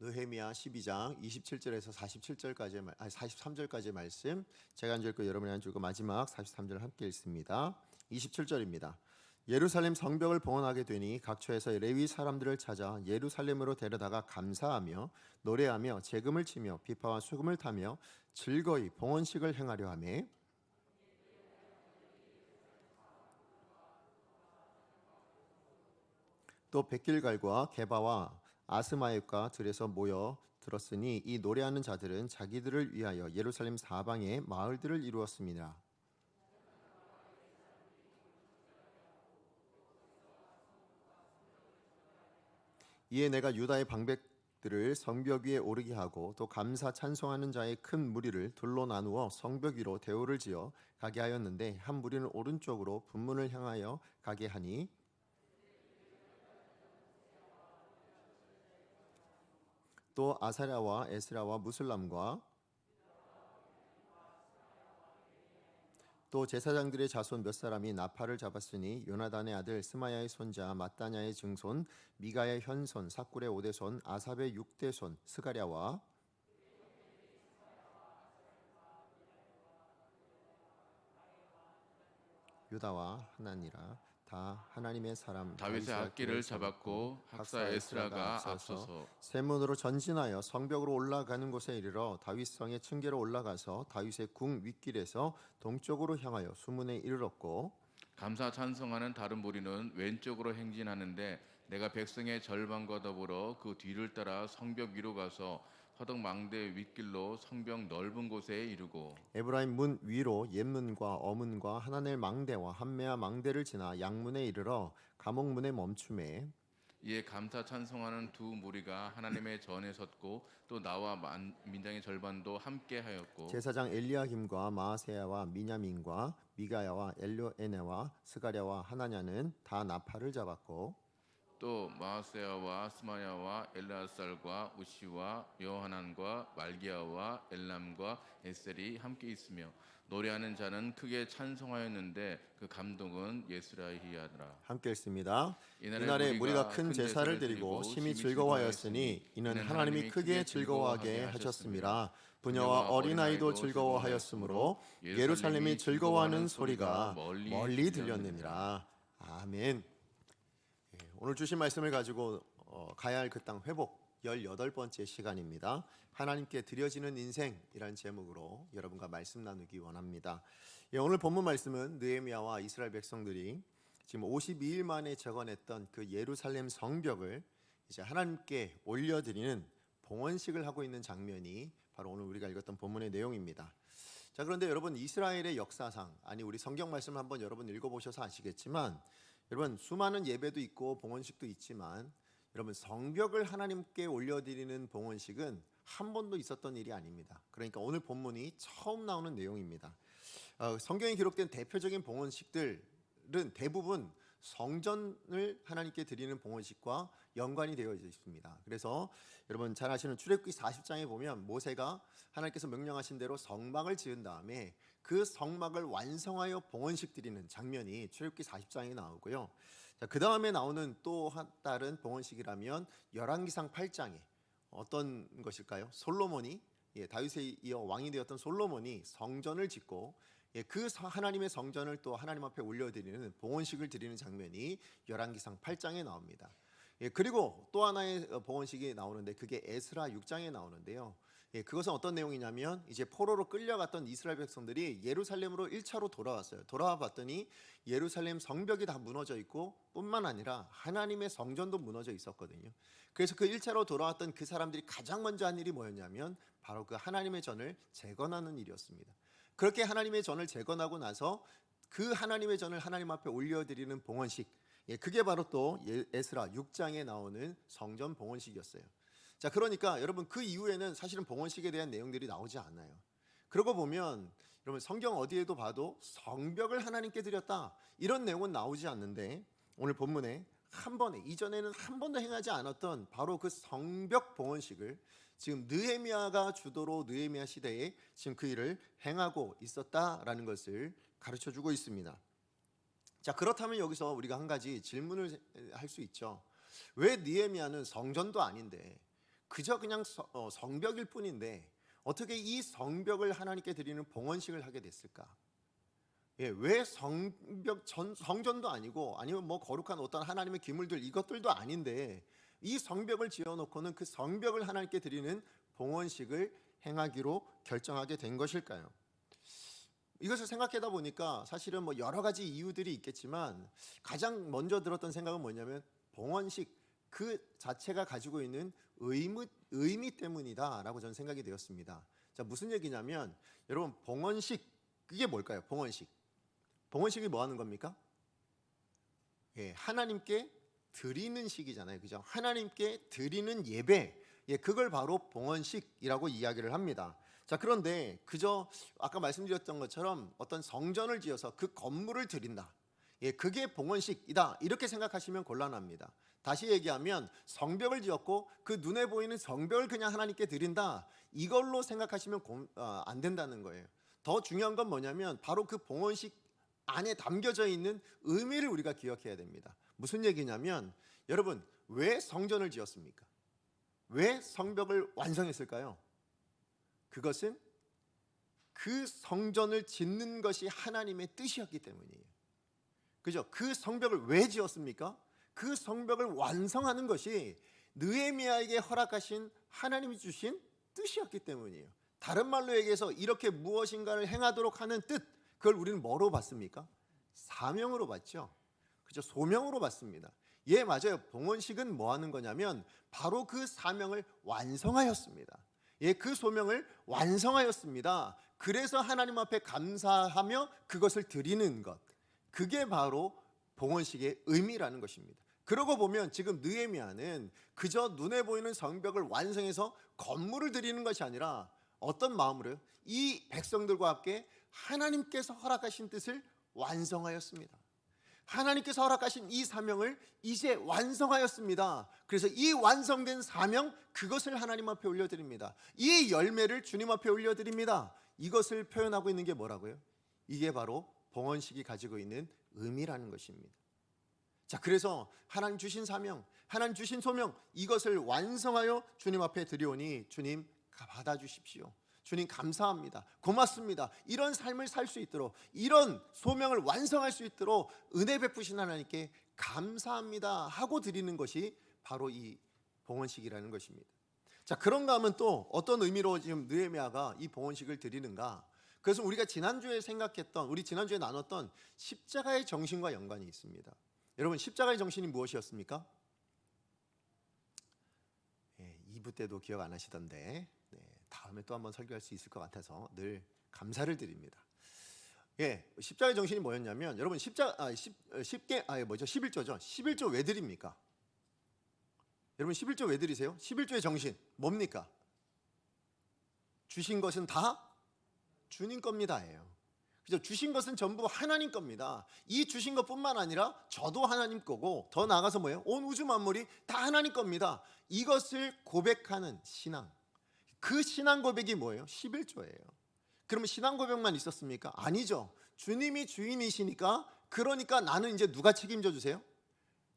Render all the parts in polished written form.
느헤미야 12장 27절에서 43절까지의 말씀, 제가 한 줄 읽고 여러분이 한 줄 읽고 마지막 43절 함께 읽습니다. 27절입니다. 예루살렘 성벽을 봉헌하게 되니 각처에서 레위 사람들을 찾아 예루살렘으로 데려다가 감사하며 노래하며 재금을 치며 비파와 수금을 타며 즐거이 봉헌식을 행하려 하며, 또 백길갈과 게바와 아스마옅과 들에서 모여 들었으니 이 노래하는 자들은 자기들을 위하여 예루살렘 사방의 마을들을 이루었습니다. 이에 내가 유다의 방백들을 성벽 위에 오르게 하고 또 감사 찬송하는 자의 큰 무리를 둘로 나누어 성벽 위로 대오를 지어 가게 하였는데 한 무리는 오른쪽으로 분문을 향하여 가게 하니 또 아사랴와 에스라와 무슬람과 또 제사장들의 자손 몇 사람이 나팔을 잡았으니 요나단의 아들 스마야의 손자 마따냐의 증손 미가의 현손 사꿀의 오대손 아삽의 육대손 스가랴와 유다와 하나니라. 다 하나님의 사람 다윗의 악기를 잡았고 학사 에스라가 앞서서 샘문으로 전진하여 성벽으로 올라가는 곳에 이르러 다윗성의 층계로 올라가서 다윗의 궁 윗길에서 동쪽으로 향하여 수문에 이르렀고, 감사 찬송하는 다른 무리는 왼쪽으로 행진하는데 내가 백성의 절반과 더불어 그 뒤를 따라 성벽 위로 가서 화덕 망대 윗길로 성벽 넓은 곳에 이르고 에브라임 문 위로 옛문과 어문과 하나넬 망대와 한메아 망대를 지나 양문에 이르러 감옥문에 멈춤에, 이에 감사 찬송하는 두 무리가 하나님의 전에 섰고 또 나와 민장의 절반도 함께 하였고 제사장 엘리야김과 마아세야와 미냐민과 미가야와 엘료에네와 스가랴와 하나냐는 다 나팔을 잡았고, 또 마아세야와 스마야와 엘라살과 우시와 요하난과 말기야와 엘람과 에셀이 함께 있으며 노래하는 자는 크게 찬송하였는데 그 감독은 예스라히야더라. 함께 읽습니다. 이날에 이날에 무리가 큰 제사를 드리고 심히 즐거워하였으니 이는 하나님이 크게 즐거워하게 하셨습니다. 부녀와 어린아이도 즐거워하였으므로 예루살렘이 즐거워하는 소리가 멀리 들렸느니라. 아멘. 오늘 주신 말씀을 가지고 가야 할 그 땅 회복 18번째 시간입니다. 하나님께 드려지는 인생이라는 제목으로 여러분과 말씀 나누기 원합니다. 오늘 본문 말씀은 느헤미야와 이스라엘 백성들이 지금 52일 만에 적어냈던 그 예루살렘 성벽을 이제 하나님께 올려드리는 봉헌식을 하고 있는 장면이 바로 오늘 우리가 읽었던 본문의 내용입니다. 자, 그런데 여러분, 이스라엘의 역사상, 아니 우리 성경 말씀을 한번 여러분 읽어보셔서 아시겠지만, 여러분 수많은 예배도 있고 봉헌식도 있지만 여러분 성벽을 하나님께 올려드리는 봉헌식은 한 번도 있었던 일이 아닙니다. 그러니까 오늘 본문이 처음 나오는 내용입니다. 성경에 기록된 대표적인 봉헌식들은 대부분 성전을 하나님께 드리는 봉헌식과 연관이 되어 있습니다. 그래서 여러분 잘 아시는 출애굽기 40장에 보면 모세가 하나님께서 명령하신 대로 성막을 지은 다음에 그 성막을 완성하여 봉헌식 드리는 장면이 출애굽기 40장에 나오고요. 그 다음에 나오는 또 다른 봉헌식이라면 열왕기상 8장에 어떤 것일까요? 솔로몬이 다윗에 이어 왕이 되었던 솔로몬이 성전을 짓고 그 하나님의 성전을 또 하나님 앞에 올려드리는 봉헌식을 드리는 장면이 열왕기상 8장에 나옵니다. 그리고 또 하나의 봉헌식이 나오는데 그게 에스라 6장에 나오는데요. 그것은 어떤 내용이냐면 이제 포로로 끌려갔던 이스라엘 백성들이 예루살렘으로 1차로 돌아왔어요. 돌아와 봤더니 예루살렘 성벽이 다 무너져 있고 뿐만 아니라 하나님의 성전도 무너져 있었거든요. 그래서 그 1차로 돌아왔던 그 사람들이 가장 먼저 한 일이 뭐였냐면 바로 그 하나님의 전을 재건하는 일이었습니다. 그렇게 하나님의 전을 재건하고 나서 그 하나님의 전을 하나님 앞에 올려드리는 봉헌식, 그게 바로 또 에스라 6장에 나오는 성전 봉헌식이었어요. 자, 그러니까 여러분 그 이후에는 사실은 봉헌식에 대한 내용들이 나오지 않아요. 그러고 보면 여러분 성경 어디에도 봐도 성벽을 하나님께 드렸다 이런 내용은 나오지 않는데, 오늘 본문에 한 번에, 이전에는 한 번도 행하지 않았던 바로 그 성벽 봉헌식을 지금 느헤미야가 주도로 느헤미야 시대에 지금 그 일을 행하고 있었다라는 것을 가르쳐 주고 있습니다. 자, 그렇다면 여기서 우리가 한 가지 질문을 할 수 있죠. 왜 느헤미야는 성전도 아닌데 그저 그냥 성벽일 뿐인데 어떻게 이 성벽을 하나님께 드리는 봉헌식을 하게 됐을까? 예, 왜 성전도 아니고 아니면 뭐 거룩한 어떤 하나님의 기물들 이것들도 아닌데 이 성벽을 지어놓고는 그 성벽을 하나님께 드리는 봉헌식을 행하기로 결정하게 된 것일까요? 이것을 생각하다 보니까 사실은 뭐 여러 가지 이유들이 있겠지만 가장 먼저 들었던 생각은 뭐냐면 봉헌식 그 자체가 가지고 있는 의미 때문이다라고 저는 생각이 되었습니다. 자, 무슨 얘기냐면 여러분 봉헌식 그게 뭘까요? 봉헌식이 뭐 하는 겁니까? 예, 하나님께 드리는 식이잖아요. 그죠? 하나님께 드리는 예배. 예, 그걸 바로 봉헌식이라고 이야기를 합니다. 자, 그런데 그저 아까 말씀드렸던 것처럼 어떤 성전을 지어서 그 건물을 드린다. 예, 그게 봉헌식이다. 이렇게 생각하시면 곤란합니다. 다시 얘기하면 성벽을 지었고 그 눈에 보이는 성벽을 그냥 하나님께 드린다. 이걸로 생각하시면 안 된다는 거예요. 더 중요한 건 뭐냐면 바로 그 봉헌식 안에 담겨져 있는 의미를 우리가 기억해야 됩니다. 무슨 얘기냐면 여러분 왜 성전을 지었습니까? 왜 성벽을 완성했을까요? 그것은 그 성전을 짓는 것이 하나님의 뜻이었기 때문이에요. 그죠? 그 성벽을 왜 지었습니까? 그 성벽을 완성하는 것이 느헤미야에게 허락하신 하나님이 주신 뜻이었기 때문이에요. 다른 말로 얘기해서 이렇게 무엇인가를 행하도록 하는 뜻, 그걸 우리는 뭐로 봤습니까? 사명으로 봤죠. 그죠? 소명으로 봤습니다. 예, 맞아요. 봉헌식은 뭐 하는 거냐면 바로 그 사명을 완성하였습니다. 예, 그 소명을 완성하였습니다. 그래서 하나님 앞에 감사하며 그것을 드리는 것, 그게 바로 봉헌식의 의미라는 것입니다. 그러고 보면 지금 느헤미야는 그저 눈에 보이는 성벽을 완성해서 건물을 드리는 것이 아니라 어떤 마음으로요? 이 백성들과 함께 하나님께서 허락하신 뜻을 완성하였습니다. 하나님께서 허락하신 이 사명을 이제 완성하였습니다. 그래서 이 완성된 사명, 그것을 하나님 앞에 올려드립니다. 이 열매를 주님 앞에 올려드립니다. 이것을 표현하고 있는 게 뭐라고요? 이게 바로 봉헌식이 가지고 있는 의미라는 것입니다. 자, 그래서 하나님 주신 사명, 하나님 주신 소명, 이것을 완성하여 주님 앞에 드리오니 주님 받아주십시오. 주님 감사합니다. 고맙습니다. 이런 삶을 살 수 있도록, 이런 소명을 완성할 수 있도록 은혜 베푸신 하나님께 감사합니다 하고 드리는 것이 바로 이 봉헌식이라는 것입니다. 자, 그런가 하면 또 어떤 의미로 지금 느헤미야가 이 봉헌식을 드리는가? 그것은 우리가 지난주에 생각했던, 우리 지난주에 나눴던 십자가의 정신과 연관이 있습니다. 여러분, 십자가의 정신이 무엇이었습니까? 2부 때도 기억 안 하시던데 다음에 또 한번 설교할 수 있을 것 같아서 늘 감사를 드립니다. 예, 십자가의 정신이 뭐였냐면 여러분 11조죠. 11조 왜 드립니까? 여러분 11조 왜 드리세요? 11조의 정신 뭡니까? 주신 것은 다 주님 겁니다예요. 그죠? 주신 것은 전부 하나님 겁니다. 이 주신 것뿐만 아니라 저도 하나님 거고 더 나아가서 뭐예요? 온 우주 만물이 다 하나님 겁니다. 이것을 고백하는 신앙. 그 신앙 고백이 뭐예요? 11조예요. 그러면 신앙 고백만 있었습니까? 아니죠. 주님이 주인이시니까 그러니까 나는 이제 누가 책임져 주세요?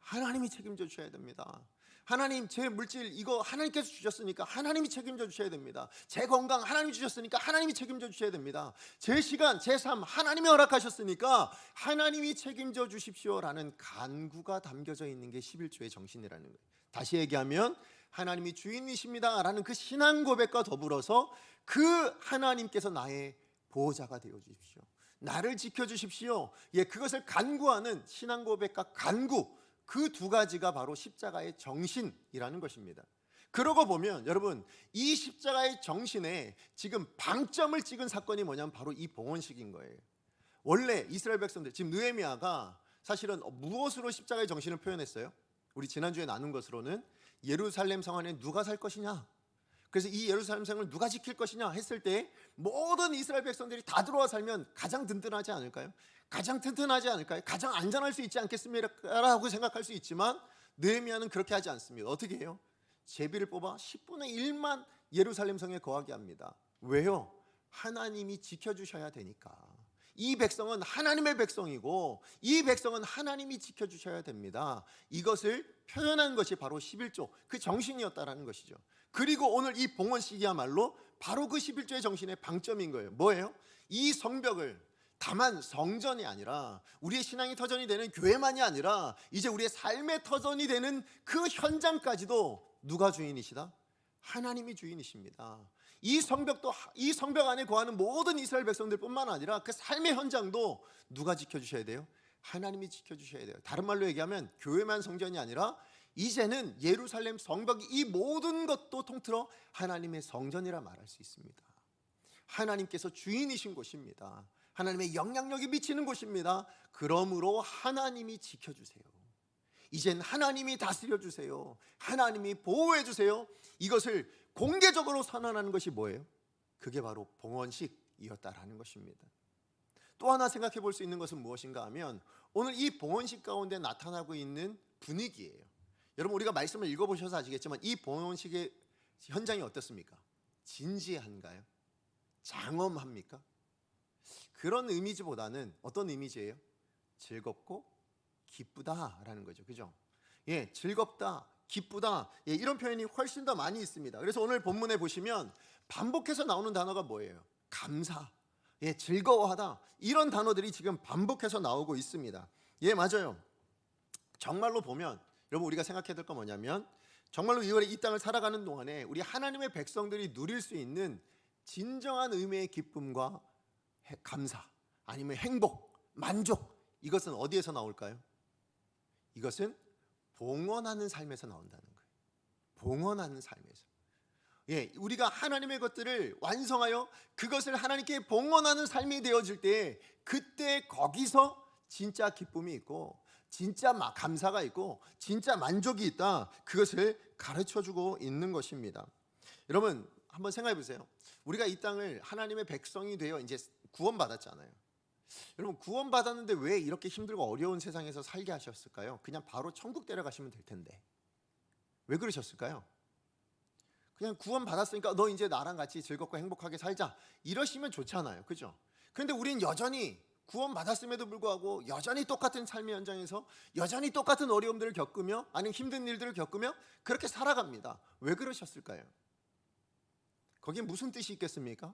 하나님이 책임져 주셔야 됩니다. 하나님, 제 물질 이거 하나님께서 주셨으니까 하나님이 책임져 주셔야 됩니다. 제 건강 하나님이 주셨으니까 하나님이 책임져 주셔야 됩니다. 제 시간, 제 삶 하나님이 허락하셨으니까 하나님이 책임져 주십시오라는 간구가 담겨져 있는 게 11조의 정신이라는 거예요. 다시 얘기하면 하나님이 주인이십니다 라는 그 신앙 고백과 더불어서 그 하나님께서 나의 보호자가 되어 주십시오, 나를 지켜주십시오, 예, 그것을 간구하는 신앙 고백과 간구, 그 두 가지가 바로 십자가의 정신이라는 것입니다. 그러고 보면 여러분, 이 십자가의 정신에 지금 방점을 찍은 사건이 뭐냐면 바로 이 봉헌식인 거예요. 원래 이스라엘 백성들, 지금 느헤미야가 사실은 무엇으로 십자가의 정신을 표현했어요? 우리 지난주에 나눈 것으로는 예루살렘 성 안에 누가 살 것이냐, 그래서 이 예루살렘 성을 누가 지킬 것이냐 했을 때 모든 이스라엘 백성들이 다 들어와 살면 가장 든든하지 않을까요? 가장 튼튼하지 않을까요? 가장 안전할 수 있지 않겠습니까? 라고 생각할 수 있지만 느헤미야는 그렇게 하지 않습니다. 어떻게 해요? 제비를 뽑아 10분의 1만 예루살렘 성에 거하게 합니다. 왜요? 하나님이 지켜주셔야 되니까. 이 백성은 하나님의 백성이고 이 백성은 하나님이 지켜주셔야 됩니다. 이것을 표현한 것이 바로 11조 그 정신이었다라는 것이죠. 그리고 오늘 이 봉헌식이야말로 바로 그 11조의 정신의 방점인 거예요. 뭐예요? 이 성벽을 다만 성전이 아니라 우리의 신앙의 터전이 되는 교회만이 아니라 이제 우리의 삶의 터전이 되는 그 현장까지도 누가 주인이시다? 하나님이 주인이십니다. 이 성벽도 이 성벽 안에 거하는 모든 이스라엘 백성들뿐만 아니라 그 삶의 현장도 누가 지켜주셔야 돼요? 하나님이 지켜주셔야 돼요. 다른 말로 얘기하면 교회만 성전이 아니라 이제는 예루살렘 성벽이 이 모든 것도 통틀어 하나님의 성전이라 말할 수 있습니다. 하나님께서 주인이신 곳입니다. 하나님의 영향력이 미치는 곳입니다. 그러므로 하나님이 지켜주세요. 이젠 하나님이 다스려 주세요. 하나님이 보호해 주세요. 이것을 공개적으로 선언하는 것이 뭐예요? 그게 바로 봉헌식이었다라는 것입니다. 또 하나 생각해 볼 수 있는 것은 무엇인가 하면 오늘 이 봉헌식 가운데 나타나고 있는 분위기예요. 여러분 우리가 말씀을 읽어보셔서 아시겠지만 이 봉헌식의 현장이 어떻습니까? 진지한가요? 장엄합니까? 그런 이미지보다는 어떤 이미지예요? 즐겁고 기쁘다라는 거죠. 그죠? 예, 즐겁다, 기쁘다. 예, 이런 표현이 훨씬 더 많이 있습니다. 그래서 오늘 본문에 보시면 반복해서 나오는 단어가 뭐예요? 감사, 예, 즐거워하다. 이런 단어들이 지금 반복해서 나오고 있습니다. 예, 맞아요. 정말로 보면 여러분 우리가 생각해야 될 건 뭐냐면 정말로 이 땅을 살아가는 동안에 우리 하나님의 백성들이 누릴 수 있는 진정한 의미의 기쁨과 감사 아니면 행복, 만족 이것은 어디에서 나올까요? 이것은 봉헌하는 삶에서 나온다는 거예요. 봉헌하는 삶에서. 예, 우리가 하나님의 것들을 완성하여 그것을 하나님께 봉헌하는 삶이 되어질 때 그때 거기서 진짜 기쁨이 있고 진짜 감사가 있고 진짜 만족이 있다. 그것을 가르쳐주고 있는 것입니다. 여러분 한번 생각해 보세요. 우리가 이 땅을 하나님의 백성이 되어 이제 구원받았잖아요. 여러분 구원받았는데 왜 이렇게 힘들고 어려운 세상에서 살게 하셨을까요? 그냥 바로 천국 데려가시면 될 텐데 왜 그러셨을까요? 그냥 구원받았으니까 너 이제 나랑 같이 즐겁고 행복하게 살자 이러시면 좋잖아요. 그죠? 그런데 우린 여전히 구원받았음에도 불구하고 여전히 똑같은 삶의 현장에서 여전히 똑같은 어려움들을 겪으며 아니면 힘든 일들을 겪으며 그렇게 살아갑니다. 왜 그러셨을까요? 거기에 무슨 뜻이 있겠습니까?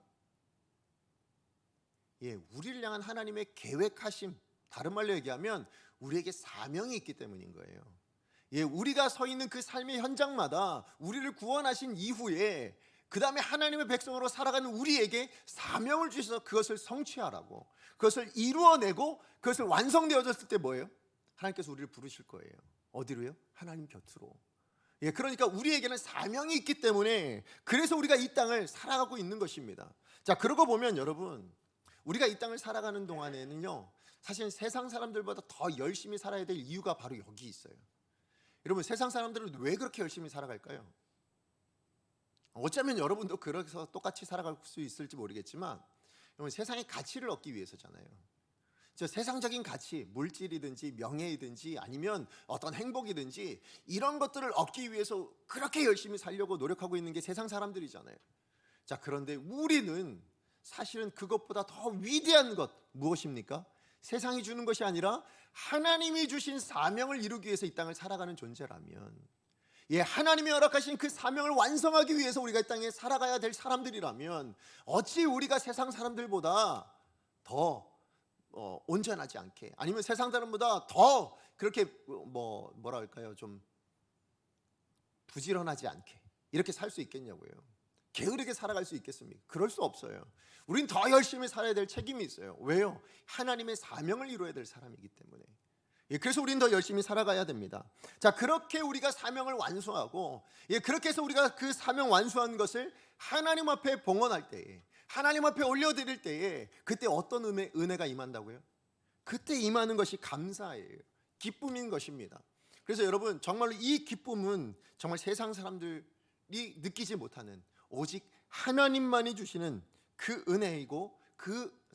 예, 우리를 향한 하나님의 계획하심, 다른 말로 얘기하면 우리에게 사명이 있기 때문인 거예요. 예, 우리가 서 있는 그 삶의 현장마다 우리를 구원하신 이후에 그 다음에 하나님의 백성으로 살아가는 우리에게 사명을 주셔서 그것을 성취하라고 그것을 이루어내고 그것을 완성되어졌을 때 뭐예요? 하나님께서 우리를 부르실 거예요. 어디로요? 하나님 곁으로. 예, 그러니까 우리에게는 사명이 있기 때문에 그래서 우리가 이 땅을 살아가고 있는 것입니다. 자, 그러고 보면 여러분 우리가 이 땅을 살아가는 동안에는요 사실 세상 사람들보다 더 열심히 살아야 될 이유가 바로 여기 있어요. 여러분 세상 사람들은 왜 그렇게 열심히 살아갈까요? 어쩌면 여러분도 그래서 똑같이 살아갈 수 있을지 모르겠지만 여러분 세상의 가치를 얻기 위해서잖아요. 저 세상적인 가치, 물질이든지 명예이든지 아니면 어떤 행복이든지 이런 것들을 얻기 위해서 그렇게 열심히 살려고 노력하고 있는 게 세상 사람들이잖아요. 자, 그런데 우리는 사실은 그것보다 더 위대한 것 무엇입니까? 세상이 주는 것이 아니라 하나님이 주신 사명을 이루기 위해서 이 땅을 살아가는 존재라면 예, 하나님이 허락하신 그 사명을 완성하기 위해서 우리가 이 땅에 살아가야 될 사람들이라면 어찌 우리가 세상 사람들보다 더 온전하지 않게 아니면 세상 사람보다 더 그렇게 뭐라 할까요? 좀 부지런하지 않게 이렇게 살 수 있겠냐고요. 게으르게 살아갈 수 있겠습니까? 그럴 수 없어요. 우린 더 열심히 살아야 될 책임이 있어요. 왜요? 하나님의 사명을 이루어야 될 사람이기 때문에. 예, 그래서 우린 더 열심히 살아가야 됩니다. 자, 그렇게 우리가 사명을 완수하고 예, 그렇게 해서 우리가 그 사명 완수한 것을 하나님 앞에 봉헌할 때에 하나님 앞에 올려드릴 때에 그때 어떤 은혜가 임한다고요? 그때 임하는 것이 감사예요. 기쁨인 것입니다. 그래서 여러분 정말로 이 기쁨은 정말 세상 사람들이 느끼지 못하는 오직 하나님만이 주시는 그 은혜이고 그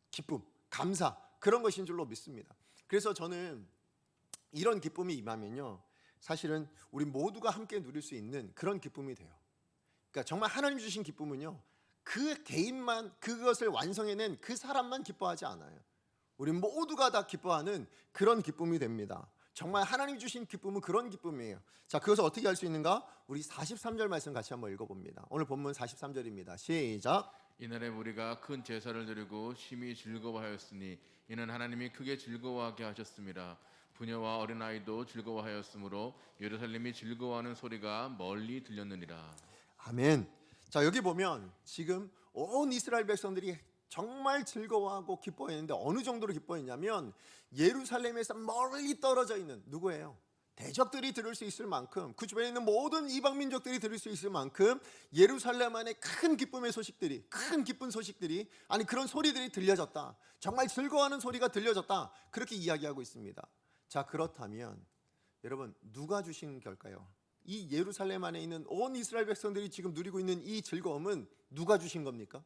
기쁨, 감사 그런 것인 줄로 믿습니다. 그래서 저는 이런 기쁨이 임하면요 사실은 우리 모두가 함께 누릴 수 있는 그런 기쁨이 돼요. 그러니까 정말 하나님 주신 기쁨은요 그 개인만 그것을 완성해낸 그 사람만 기뻐하지 않아요. 우리 모두가 다 기뻐하는 그런 기쁨이 됩니다. 정말 하나님이 주신 기쁨은 그런 기쁨이에요. 자, 그것을 어떻게 할 수 있는가? 우리 43절 말씀 같이 한번 읽어봅니다. 오늘 본문 43절입니다. 시작. 이날에 우리가 큰 제사를 드리고 심히 즐거워하였으니 이는 하나님이 크게 즐거워하게 하셨습니다. 부녀와 어린아이도 즐거워하였으므로 예루살렘이 즐거워하는 소리가 멀리 들렸느니라. 아멘. 자, 여기 보면 지금 온 이스라엘 백성들이 정말 즐거워하고 기뻐했는데 어느 정도로 기뻐했냐면 예루살렘에서 멀리 떨어져 있는 누구예요? 대적들이 들을 수 있을 만큼, 그 주변에 있는 모든 이방 민족들이 들을 수 있을 만큼 예루살렘 안에 큰 기쁨의 소식들이, 큰 기쁜 소식들이, 아니 그런 소리들이 들려졌다. 정말 즐거워하는 소리가 들려졌다. 그렇게 이야기하고 있습니다. 자, 그렇다면 여러분, 누가 주신 걸까요? 이 예루살렘 안에 있는 온 이스라엘 백성들이 지금 누리고 있는 이 즐거움은 누가 주신 겁니까?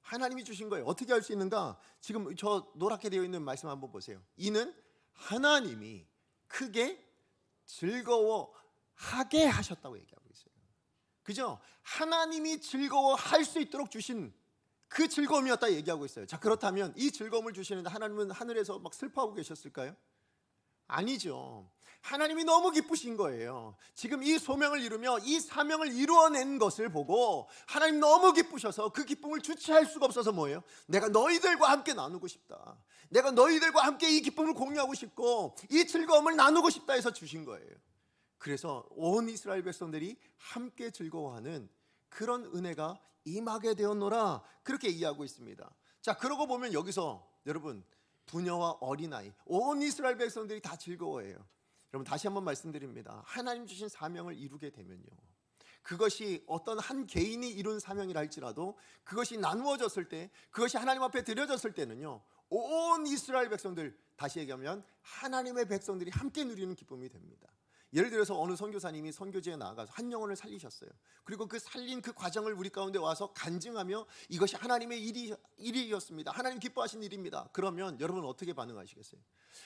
하나님이 주신 거예요. 어떻게 할 수 있는가? 지금 저 노랗게 되어 있는 말씀 한번 보세요. 이는 하나님이 크게 즐거워하게 하셨다고 얘기하고 있어요. 그죠? 하나님이 즐거워할 수 있도록 주신 그 즐거움이었다 얘기하고 있어요. 자, 그렇다면 이 즐거움을 주시는데 하나님은 하늘에서 막 슬퍼하고 계셨을까요? 아니죠. 하나님이 너무 기쁘신 거예요. 지금 이 소명을 이루며 이 사명을 이루어낸 것을 보고 하나님 너무 기쁘셔서 그 기쁨을 주체할 수가 없어서 뭐예요? 내가 너희들과 함께 나누고 싶다. 내가 너희들과 함께 이 기쁨을 공유하고 싶고 이 즐거움을 나누고 싶다 해서 주신 거예요. 그래서 온 이스라엘 백성들이 함께 즐거워하는 그런 은혜가 임하게 되었노라, 그렇게 이해하고 있습니다. 자, 그러고 보면 여기서 여러분, 부녀와 어린아이, 온 이스라엘 백성들이 다 즐거워해요. 여러분, 다시 한번 말씀드립니다. 하나님 주신 사명을 이루게 되면요, 그것이 어떤 한 개인이 이룬 사명이라 할지라도 그것이 나누어졌을 때, 그것이 하나님 앞에 드려졌을 때는요, 온 이스라엘 백성들, 다시 얘기하면 하나님의 백성들이 함께 누리는 기쁨이 됩니다. 예를 들어서 어느 선교사님이 선교지에 나가서 한 영혼을 살리셨어요. 그리고 그 살린 그 과정을 우리 가운데 와서 간증하며 이것이 하나님의 일이었습니다. 하나님 기뻐하신 일입니다. 그러면 여러분 어떻게 반응하시겠어요?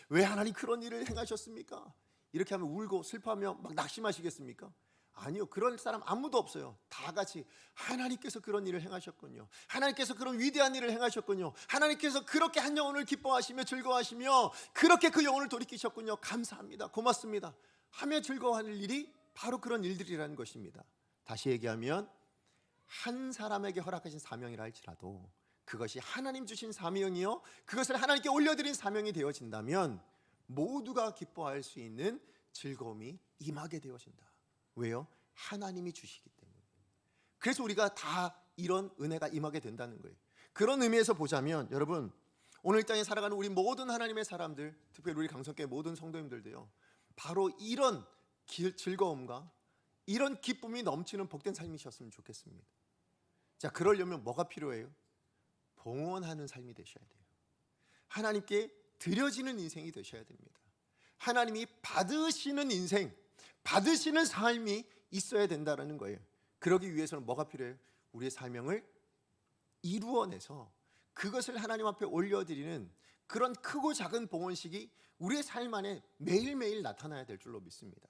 왜 하나님 그런 일을 행하셨습니까? 이렇게 하면 울고 슬퍼하며 막 낙심하시겠습니까? 아니요, 그럴 사람 아무도 없어요. 다 같이 하나님께서 그런 일을 행하셨군요. 하나님께서 그런 위대한 일을 행하셨군요. 하나님께서 그렇게 한 영혼을 기뻐하시며 즐거워하시며 그렇게 그 영혼을 돌이키셨군요. 감사합니다. 고맙습니다. 하며 즐거워하는 일이 바로 그런 일들이라는 것입니다. 다시 얘기하면 한 사람에게 허락하신 사명이라 할지라도 그것이 하나님 주신 사명이요, 그것을 하나님께 올려드린 사명이 되어진다면 모두가 기뻐할 수 있는 즐거움이 임하게 되어진다. 왜요? 하나님이 주시기 때문에. 그래서 우리가 다 이런 은혜가 임하게 된다는 거예요. 그런 의미에서 보자면 여러분, 오늘 땅에 살아가는 우리 모든 하나님의 사람들, 특별히 우리 강성교회 모든 성도님들도요, 바로 이런 즐거움과 이런 기쁨이 넘치는 복된 삶이셨으면 좋겠습니다. 자, 그러려면 뭐가 필요해요? 봉헌하는 삶이 되셔야 돼요. 하나님께 드려지는 인생이 되셔야 됩니다. 하나님이 받으시는 인생, 받으시는 삶이 있어야 된다는 거예요. 그러기 위해서는 뭐가 필요해요? 우리의 사명을 이루어내서 그것을 하나님 앞에 올려드리는 그런 크고 작은 봉헌식이 우리의 삶 안에 매일매일 나타나야 될 줄로 믿습니다.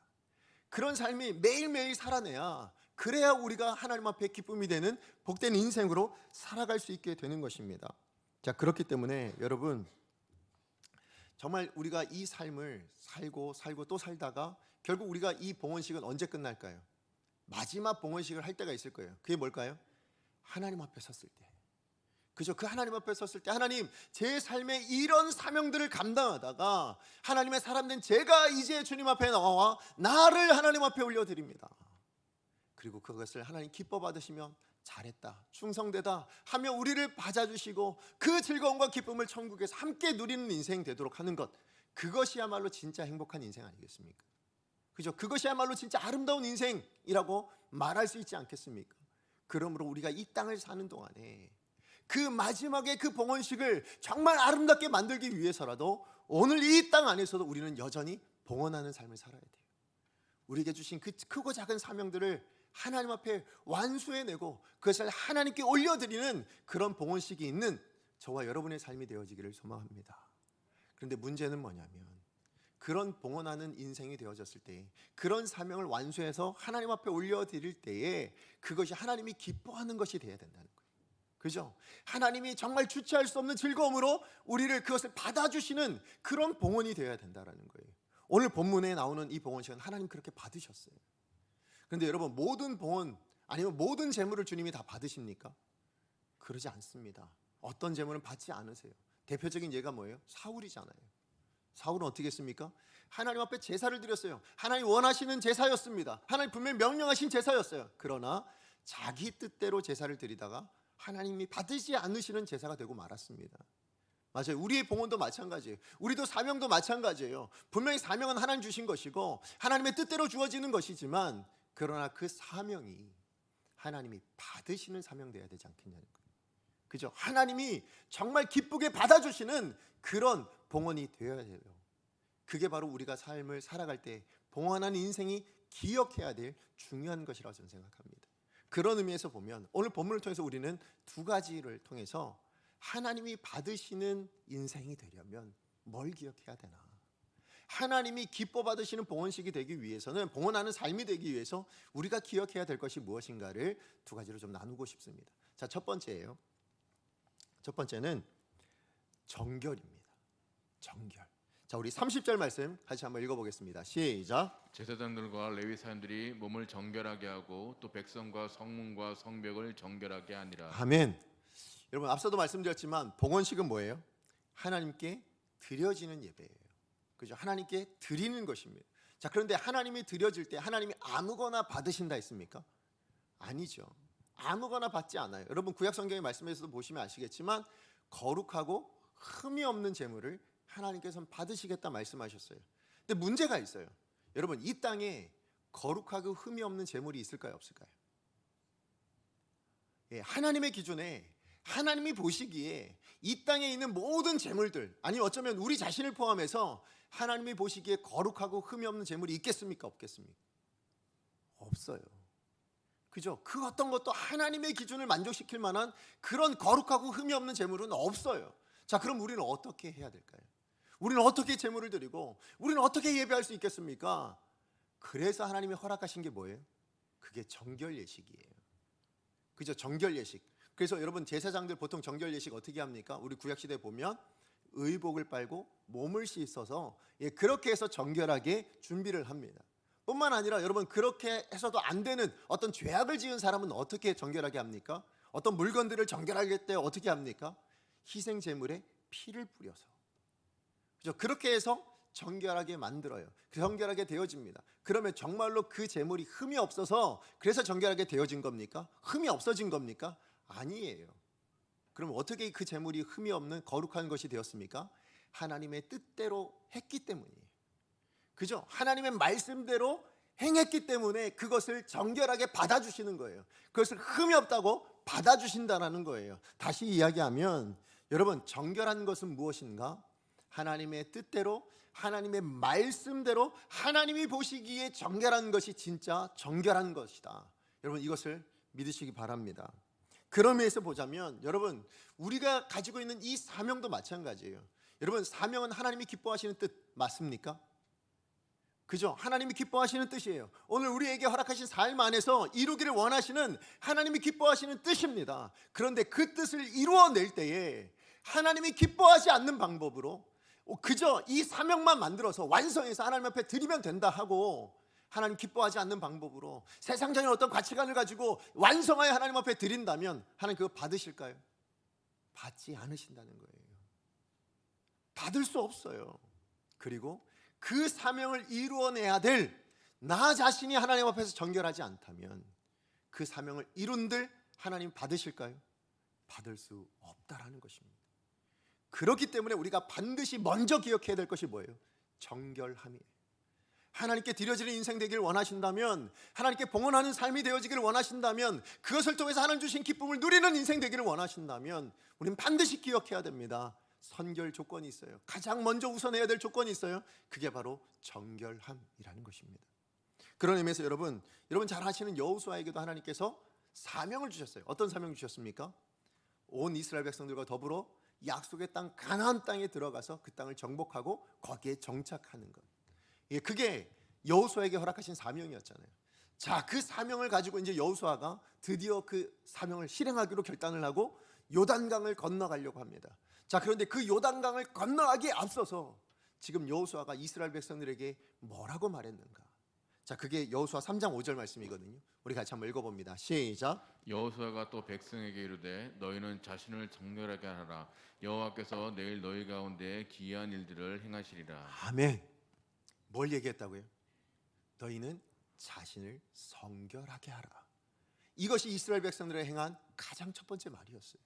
그런 삶이 매일매일 살아내야, 그래야 우리가 하나님 앞에 기쁨이 되는 복된 인생으로 살아갈 수 있게 되는 것입니다. 자, 그렇기 때문에 여러분, 정말 우리가 이 삶을 살고 또 살다가 결국 우리가 이 봉헌식은 언제 끝날까요? 마지막 봉헌식을 할 때가 있을 거예요. 그게 뭘까요? 하나님 앞에 섰을 때. 그죠? 그 하나님 앞에 섰을 때, 하나님, 제 삶에 이런 사명들을 감당하다가 하나님의 사람 된 제가 이제 주님 앞에 나와 나를 하나님 앞에 올려드립니다. 그리고 그것을 하나님 기뻐 받으시면 잘했다, 충성되다 하며 우리를 받아주시고 그 즐거움과 기쁨을 천국에서 함께 누리는 인생 되도록 하는 것, 그것이야말로 진짜 행복한 인생 아니겠습니까? 그죠? 그것이야말로 진짜 아름다운 인생이라고 말할 수 있지 않겠습니까? 그러므로 우리가 이 땅을 사는 동안에 그 마지막에 그 봉헌식을 정말 아름답게 만들기 위해서라도 오늘 이 땅 안에서도 우리는 여전히 봉헌하는 삶을 살아야 돼요. 우리에게 주신 그 크고 작은 사명들을 하나님 앞에 완수해내고 그것을 하나님께 올려드리는 그런 봉헌식이 있는 저와 여러분의 삶이 되어지기를 소망합니다. 그런데 문제는 뭐냐면, 그런 봉헌하는 인생이 되어졌을 때, 그런 사명을 완수해서 하나님 앞에 올려드릴 때에 그것이 하나님이 기뻐하는 것이 되어야 된다는 거예요. 그죠? 하나님이 정말 주체할 수 없는 즐거움으로 우리를 그것을 받아주시는 그런 봉헌이 되어야 된다라는 거예요. 오늘 본문에 나오는 이 봉헌식은 하나님 그렇게 받으셨어요. 그런데 여러분, 모든 봉헌 아니면 모든 재물을 주님이 다 받으십니까? 그러지 않습니다. 어떤 재물은 받지 않으세요. 대표적인 예가 뭐예요? 사울이잖아요. 사울은 어떻게 했습니까? 하나님 앞에 제사를 드렸어요. 하나님 원하시는 제사였습니다. 하나님 분명히 명령하신 제사였어요. 그러나 자기 뜻대로 제사를 드리다가 하나님이 받으지 않으시는 제사가 되고 말았습니다. 맞아요. 우리의 봉헌도 마찬가지예요. 우리도 사명도 마찬가지예요. 분명히 사명은 하나님 주신 것이고 하나님의 뜻대로 주어지는 것이지만, 그러나 그 사명이 하나님이 받으시는 사명되어야 되지 않겠냐는 거예요. 그죠? 하나님이 정말 기쁘게 받아주시는 그런 봉헌이 되어야 돼요. 그게 바로 우리가 삶을 살아갈 때 봉헌하는 인생이 기억해야 될 중요한 것이라고 저는 생각합니다. 그런 의미에서 보면 오늘 본문을 통해서 우리는 두 가지를 통해서 하나님이 받으시는 인생이 되려면 뭘 기억해야 되나? 하나님이 기뻐 받으시는 봉헌식이 되기 위해서는, 봉헌하는 삶이 되기 위해서 우리가 기억해야 될 것이 무엇인가를 두 가지로 좀 나누고 싶습니다. 자, 첫 번째예요. 첫 번째는 정결입니다. 정결. 자, 우리 30절 말씀 같이 한번 읽어보겠습니다. 시작. 제사장들과 레위 사람들이 몸을 정결하게 하고 또 백성과 성문과 성벽을 정결하게 하니라. 아멘. 여러분, 앞서도 말씀드렸지만 봉헌식은 뭐예요? 하나님께 드려지는 예배예요. 그죠? 하나님께 드리는 것입니다. 자, 그런데 하나님이 드려질 때 하나님이 아무거나 받으신다 했습니까? 아니죠. 아무거나 받지 않아요. 여러분, 구약 성경의 말씀에서도 보시면 아시겠지만 거룩하고 흠이 없는 제물을 하나님께서는 받으시겠다 말씀하셨어요. 근데 문제가 있어요. 여러분, 이 땅에 거룩하고 흠이 없는 제물이 있을까요, 없을까요? 예, 하나님의 기준에, 하나님이 보시기에 이 땅에 있는 모든 제물들, 아니 어쩌면 우리 자신을 포함해서 하나님이 보시기에 거룩하고 흠이 없는 제물이 있겠습니까, 없겠습니까? 없어요. 그죠? 그 어떤 것도 하나님의 기준을 만족시킬 만한 그런 거룩하고 흠이 없는 제물은 없어요. 자, 그럼 우리는 어떻게 해야 될까요? 우리는 어떻게 제물을 드리고 우리는 어떻게 예배할 수 있겠습니까? 그래서 하나님이 허락하신 게 뭐예요? 그게 정결 예식이에요. 그죠? 정결 예식. 그래서 여러분, 제사장들 보통 정결 예식 어떻게 합니까? 우리 구약시대에 보면 의복을 빨고 몸을 씻어서, 예, 그렇게 해서 정결하게 준비를 합니다. 뿐만 아니라 여러분, 그렇게 해서도 안 되는 어떤 죄악을 지은 사람은 어떻게 정결하게 합니까? 어떤 물건들을 정결하게 할 때 어떻게 합니까? 희생 제물에 피를 뿌려서, 그죠? 그렇게 해서 정결하게 만들어요. 정결하게 되어집니다. 그러면 정말로 그 제물이 흠이 없어서 그래서 정결하게 되어진 겁니까? 흠이 없어진 겁니까? 아니에요. 그럼 어떻게 그 제물이 흠이 없는 거룩한 것이 되었습니까? 하나님의 뜻대로 했기 때문이에요. 그죠? 하나님의 말씀대로 행했기 때문에 그것을 정결하게 받아주시는 거예요. 그것을 흠이 없다고 받아주신다는 거예요. 다시 이야기하면 여러분, 정결한 것은 무엇인가? 하나님의 뜻대로, 하나님의 말씀대로 하나님이 보시기에 정결한 것이 진짜 정결한 것이다. 여러분, 이것을 믿으시기 바랍니다. 그런 의미에서 보자면 여러분, 우리가 가지고 있는 이 사명도 마찬가지예요. 여러분, 사명은 하나님이 기뻐하시는 뜻 맞습니까? 그죠? 하나님이 기뻐하시는 뜻이에요. 오늘 우리에게 허락하신 삶 안에서 이루기를 원하시는 하나님이 기뻐하시는 뜻입니다. 그런데 그 뜻을 이루어낼 때에 하나님이 기뻐하지 않는 방법으로 그저 이 사명만 만들어서 완성해서 하나님 앞에 드리면 된다 하고, 하나님 기뻐하지 않는 방법으로 세상적인 어떤 가치관을 가지고 완성하여 하나님 앞에 드린다면 하나님 그거 받으실까요? 받지 않으신다는 거예요. 받을 수 없어요. 그리고 그 사명을 이루어내야 될 나 자신이 하나님 앞에서 정결하지 않다면 그 사명을 이룬들 하나님 받으실까요? 받을 수 없다라는 것입니다. 그렇기 때문에 우리가 반드시 먼저 기억해야 될 것이 뭐예요? 정결함이에요. 하나님께 드려지는 인생 되기를 원하신다면, 하나님께 봉헌하는 삶이 되어지기를 원하신다면, 그것을 통해서 하나님 주신 기쁨을 누리는 인생 되기를 원하신다면 우리는 반드시 기억해야 됩니다. 선결 조건이 있어요. 가장 먼저 우선해야 될 조건이 있어요. 그게 바로 정결함이라는 것입니다. 그런 의미에서 여러분 잘 아시는 여호수아에게도 하나님께서 사명을 주셨어요. 어떤 사명 주셨습니까? 온 이스라엘 백성들과 더불어 약속의 땅 가나안 땅에 들어가서 그 땅을 정복하고 거기에 정착하는 것. 예, 그게 여호수아에게 허락하신 사명이었잖아요. 자, 그 사명을 가지고 이제 여호수아가 드디어 그 사명을 실행하기로 결단을 하고 요단강을 건너가려고 합니다. 자, 그런데 그 요단강을 건너가기에 앞서서 지금 여호수아가 이스라엘 백성들에게 뭐라고 말했는가? 자, 그게 여호수아 3장 5절 말씀이거든요. 우리 같이 한번 읽어봅니다. 시작. 여호수아가 또 백성에게 이르되 너희는 자신을 정결하게 하라. 여호와께서 내일 너희 가운데 기이한 일들을 행하시리라. 아멘. 뭘 얘기했다고요? 너희는 자신을 성결하게 하라. 이것이 이스라엘 백성들의 행한 가장 첫 번째 말이었어요.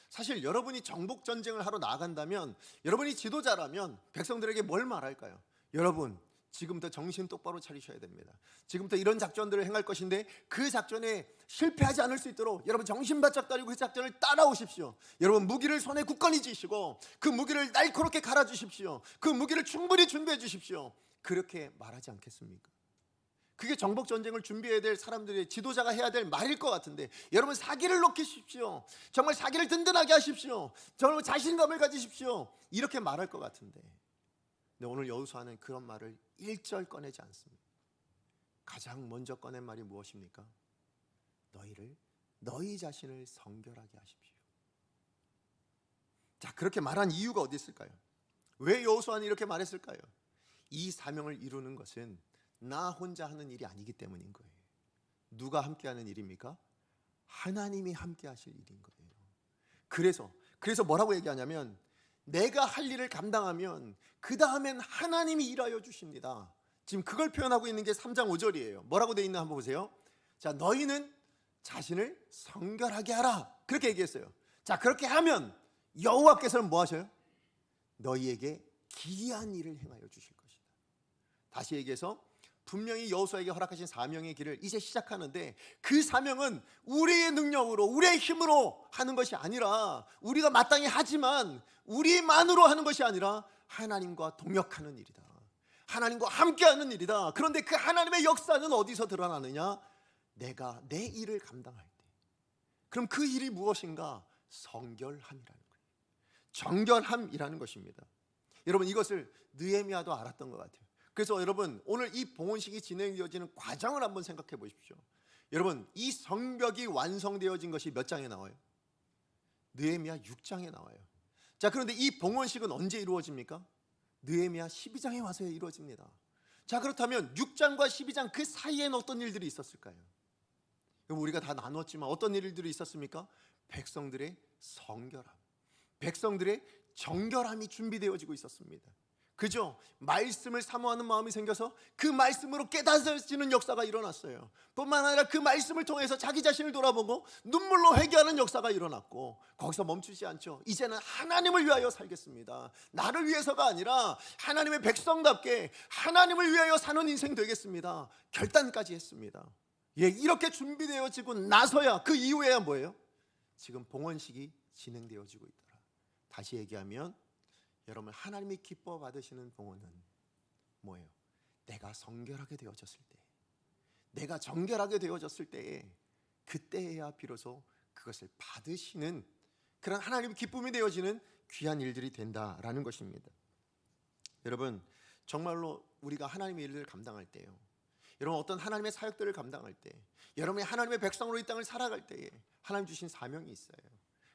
사실 여러분이 정복 전쟁을 하러 나간다면, 여러분이 지도자라면 백성들에게 뭘 말할까요? 여러분, 지금부터 정신 똑바로 차리셔야 됩니다. 지금부터 이런 작전들을 행할 것인데 그 작전에 실패하지 않을 수 있도록 여러분 정신 바짝 차리고 그 작전을 따라오십시오. 여러분 무기를 손에 굳건히 쥐시고 그 무기를 날카롭게 갈아주십시오. 그 무기를 충분히 준비해 주십시오. 그렇게 말하지 않겠습니까? 그게 정복 전쟁을 준비해야 될 사람들의 지도자가 해야 될 말일 것 같은데, 여러분 사기를 놓기십시오. 정말 사기를 든든하게 하십시오. 정말 자신감을 가지십시오. 이렇게 말할 것 같은데, 근데 오늘 여호수아는 그런 말을 1절 꺼내지 않습니다. 가장 먼저 꺼낸 말이 무엇입니까? 너희 자신을 성결하게 하십시오. 자, 그렇게 말한 이유가 어디 있을까요? 왜 여호수아는 이렇게 말했을까요? 이 사명을 이루는 것은 나 혼자 하는 일이 아니기 때문인 거예요. 누가 함께하는 일입니까? 하나님이 함께 하실 일인 거예요. 그래서 뭐라고 얘기하냐면, 내가 할 일을 감당하면 그 다음엔 하나님이 일하여 주십니다. 지금 그걸 표현하고 있는 게 3장 5절이에요. 뭐라고 되어 있나 한번 보세요. 자, 너희는 자신을 성결하게 하라. 그렇게 얘기했어요. 자, 그렇게 하면 여호와께서는 뭐 하셔요? 너희에게 기이한 일을 행하여 주실 것이다. 다시 얘기해서 분명히 여호수아에게 허락하신 사명의 길을 이제 시작하는데, 그 사명은 우리의 능력으로, 우리의 힘으로 하는 것이 아니라, 우리가 마땅히 하지만 우리만으로 하는 것이 아니라 하나님과 동역하는 일이다. 하나님과 함께하는 일이다. 그런데 그 하나님의 역사는 어디서 드러나느냐? 내가 내 일을 감당할 때. 그럼 그 일이 무엇인가? 성결함이라는 거예요. 정결함이라는 것입니다. 여러분, 이것을 느헤미야도 알았던 것 같아요. 그래서 여러분, 오늘 이 봉헌식이 진행되어지는 과정을 한번 생각해 보십시오. 여러분, 이 성벽이 완성되어진 것이 몇 장에 나와요? 느헤미야 6장에 나와요. 자, 그런데 이 봉헌식은 언제 이루어집니까? 느헤미야 12장에 와서 이루어집니다. 자, 그렇다면 6장과 12장 그 사이에는 어떤 일들이 있었을까요? 우리가 다 나눴지만 어떤 일들이 있었습니까? 백성들의 성결함, 백성들의 정결함이 준비되어지고 있었습니다. 그죠? 말씀을 사모하는 마음이 생겨서 그 말씀으로 깨달아지는 역사가 일어났어요. 뿐만 아니라 그 말씀을 통해서 자기 자신을 돌아보고 눈물로 회개하는 역사가 일어났고, 거기서 멈추지 않죠. 이제는 하나님을 위하여 살겠습니다. 나를 위해서가 아니라 하나님의 백성답게 하나님을 위하여 사는 인생 되겠습니다. 결단까지 했습니다. 예, 이렇게 준비되어지고 나서야, 그 이후에야 뭐예요? 지금 봉헌식이 진행되어지고 있더라. 다시 얘기하면, 여러분, 하나님이 기뻐 받으시는 봉헌은 뭐예요? 내가 성결하게 되어졌을 때, 내가 정결하게 되어졌을 때에, 그때야 비로소 그것을 받으시는 그런 하나님의 기쁨이 되어지는 귀한 일들이 된다라는 것입니다. 여러분, 정말로 우리가 하나님의 일을 감당할 때요, 여러분 어떤 하나님의 사역들을 감당할 때, 여러분이 하나님의 백성으로 이 땅을 살아갈 때에 하나님 주신 사명이 있어요.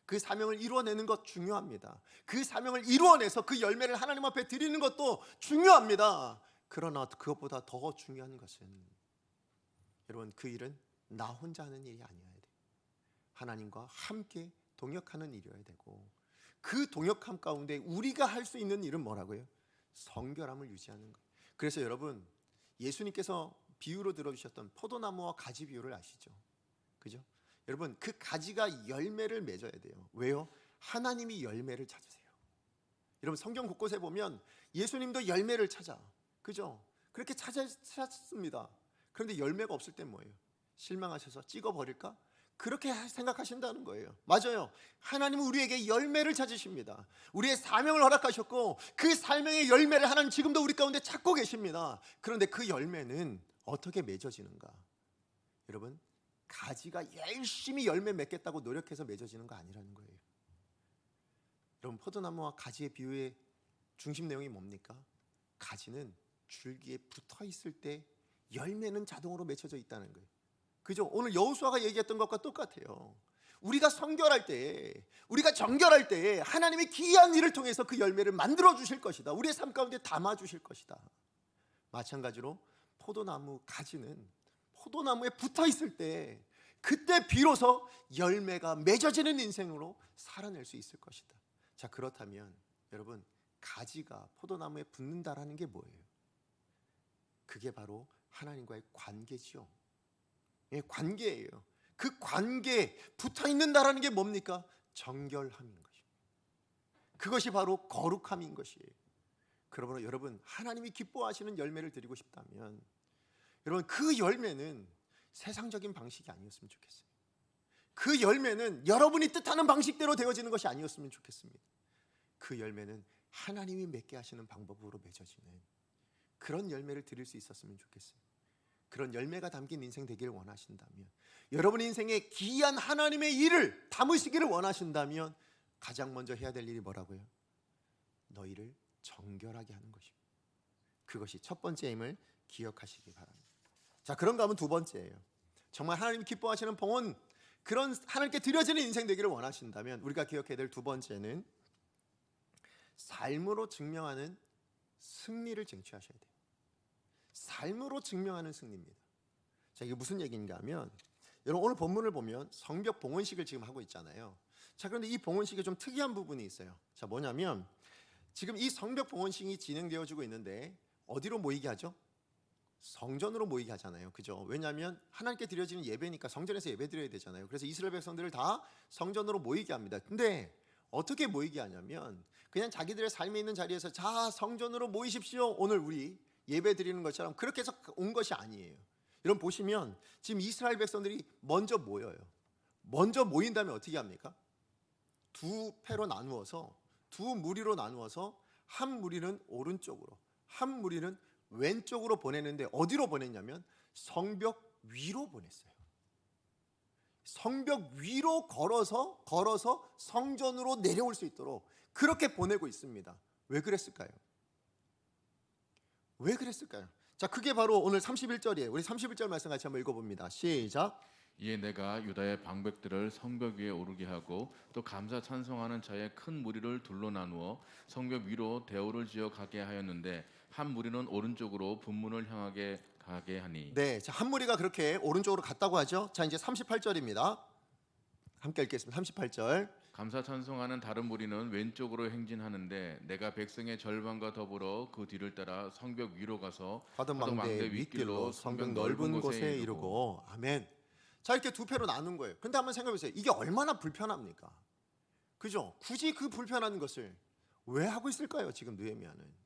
그 사명을 이루어내는 것 중요합니다. 그 사명을 이루어내서 그 열매를 하나님 앞에 드리는 것도 중요합니다. 그러나 그것보다 더 중요한 것은, 여러분, 그 일은 나 혼자 하는 일이 아니어야 돼요. 하나님과 함께 동역하는 일이어야 되고, 그 동역함 가운데 우리가 할 수 있는 일은 뭐라고요? 성결함을 유지하는 거예요. 그래서 여러분, 예수님께서 비유로 들어주셨던 포도나무와 가지 비유를 아시죠? 그죠? 여러분, 그 가지가 열매를 맺어야 돼요. 왜요? 하나님이 열매를 찾으세요. 여러분, 성경 곳곳에 보면 예수님도 열매를 찾아, 그죠? 그렇게 찾습니다. 그런데 열매가 없을 땐 뭐예요? 실망하셔서 찍어버릴까? 그렇게 생각하신다는 거예요. 맞아요. 하나님은 우리에게 열매를 찾으십니다. 우리의 사명을 허락하셨고, 그 사명의 열매를 하나님 지금도 우리 가운데 찾고 계십니다. 그런데 그 열매는 어떻게 맺어지는가? 여러분, 가지가 열심히 열매 맺겠다고 노력해서 맺어지는 거 아니라는 거예요. 여러분, 포도나무와 가지의 비유의 중심 내용이 뭡니까? 가지는 줄기에 붙어 있을 때 열매는 자동으로 맺혀져 있다는 거예요. 그죠? 오늘 여호수아가 얘기했던 것과 똑같아요. 우리가 성결할 때, 우리가 정결할 때 하나님이 기이한 일을 통해서 그 열매를 만들어 주실 것이다. 우리의 삶 가운데 담아 주실 것이다. 마찬가지로 포도나무 가지는 포도나무에 붙어 있을 때 그때 비로소 열매가 맺어지는 인생으로 살아낼 수 있을 것이다. 자, 그렇다면 여러분, 가지가 포도나무에 붙는다라는 게 뭐예요? 그게 바로 하나님과의 관계지요. 예, 관계예요. 그 관계에 붙어 있는다라는 게 뭡니까? 정결함인 것입니다. 그것이 바로 거룩함인 것이에요. 그러므로 여러분, 하나님이 기뻐하시는 열매를 드리고 싶다면 여러분, 그 열매는 세상적인 방식이 아니었으면 좋겠어요. 그 열매는 여러분이 뜻하는 방식대로 되어지는 것이 아니었으면 좋겠습니다. 그 열매는 하나님이 맺게 하시는 방법으로 맺어지는 그런 열매를 드릴 수 있었으면 좋겠어요. 그런 열매가 담긴 인생 되기를 원하신다면, 여러분 인생에 기이한 하나님의 일을 담으시기를 원하신다면 가장 먼저 해야 될 일이 뭐라고요? 너희를 정결하게 하는 것입니다. 그것이 첫 번째임을 기억하시기 바랍니다. 자, 그런가 하면 두 번째예요. 정말 하나님 기뻐하시는 봉헌, 그런 하나님께 드려지는 인생 되기를 원하신다면 우리가 기억해야 될 두 번째는 삶으로 증명하는 승리를 쟁취하셔야 돼요. 삶으로 증명하는 승리입니다. 자, 이게 무슨 얘기인가 하면, 여러분 오늘 본문을 보면 성벽 봉헌식을 지금 하고 있잖아요. 자, 그런데 이 봉헌식에 좀 특이한 부분이 있어요. 자, 뭐냐면 지금 이 성벽 봉헌식이 진행되어지고 있는데 어디로 모이게 하죠? 성전으로 모이게 하잖아요. 그죠? 왜냐하면 하나님께 드려지는 예배니까 성전에서 예배 드려야 되잖아요. 그래서 이스라엘 백성들을 다 성전으로 모이게 합니다. 근데 어떻게 모이게 하냐면 그냥 자기들의 삶에 있는 자리에서 자, 성전으로 모이십시오, 오늘 우리 예배 드리는 것처럼 그렇게 해서 온 것이 아니에요. 여러분 보시면 지금 이스라엘 백성들이 먼저 모여요. 먼저 모인 다음에 어떻게 합니까? 두 패로 나누어서, 두 무리로 나누어서 한 무리는 오른쪽으로, 한 무리는 왼쪽으로 보내는데 어디로 보냈냐면 성벽 위로 보냈어요. 성벽 위로 걸어서 성전으로 내려올 수 있도록 그렇게 보내고 있습니다. 왜 그랬을까요? 왜 그랬을까요? 자, 그게 바로 오늘 31절이에요. 우리 31절 말씀 같이 한번 읽어봅니다. 시작. 이에 내가 유다의 방백들을 성벽 위에 오르게 하고 또 감사 찬송하는 자의 큰 무리를 둘로 나누어 성벽 위로 대오를 지어 가게 하였는데 한 무리는 오른쪽으로 분문을 향하게 가게 하니. 네, 자, 한 무리가 그렇게 오른쪽으로 갔다고 하죠. 자, 이제 38절입니다. 함께 읽겠습니다. 38절. 감사 찬송하는 다른 무리는 왼쪽으로 행진하는데 내가 백성의 절반과 더불어 그 뒤를 따라 성벽 위로 가서 화덕망대 윗길로 성벽 넓은 곳에 이르고. 아멘. 자, 이렇게 두 패로 나눈 거예요. 근데 한번 생각해 보세요. 이게 얼마나 불편합니까? 그죠? 굳이 그 불편한 것을 왜 하고 있을까요? 지금 느헤미야는.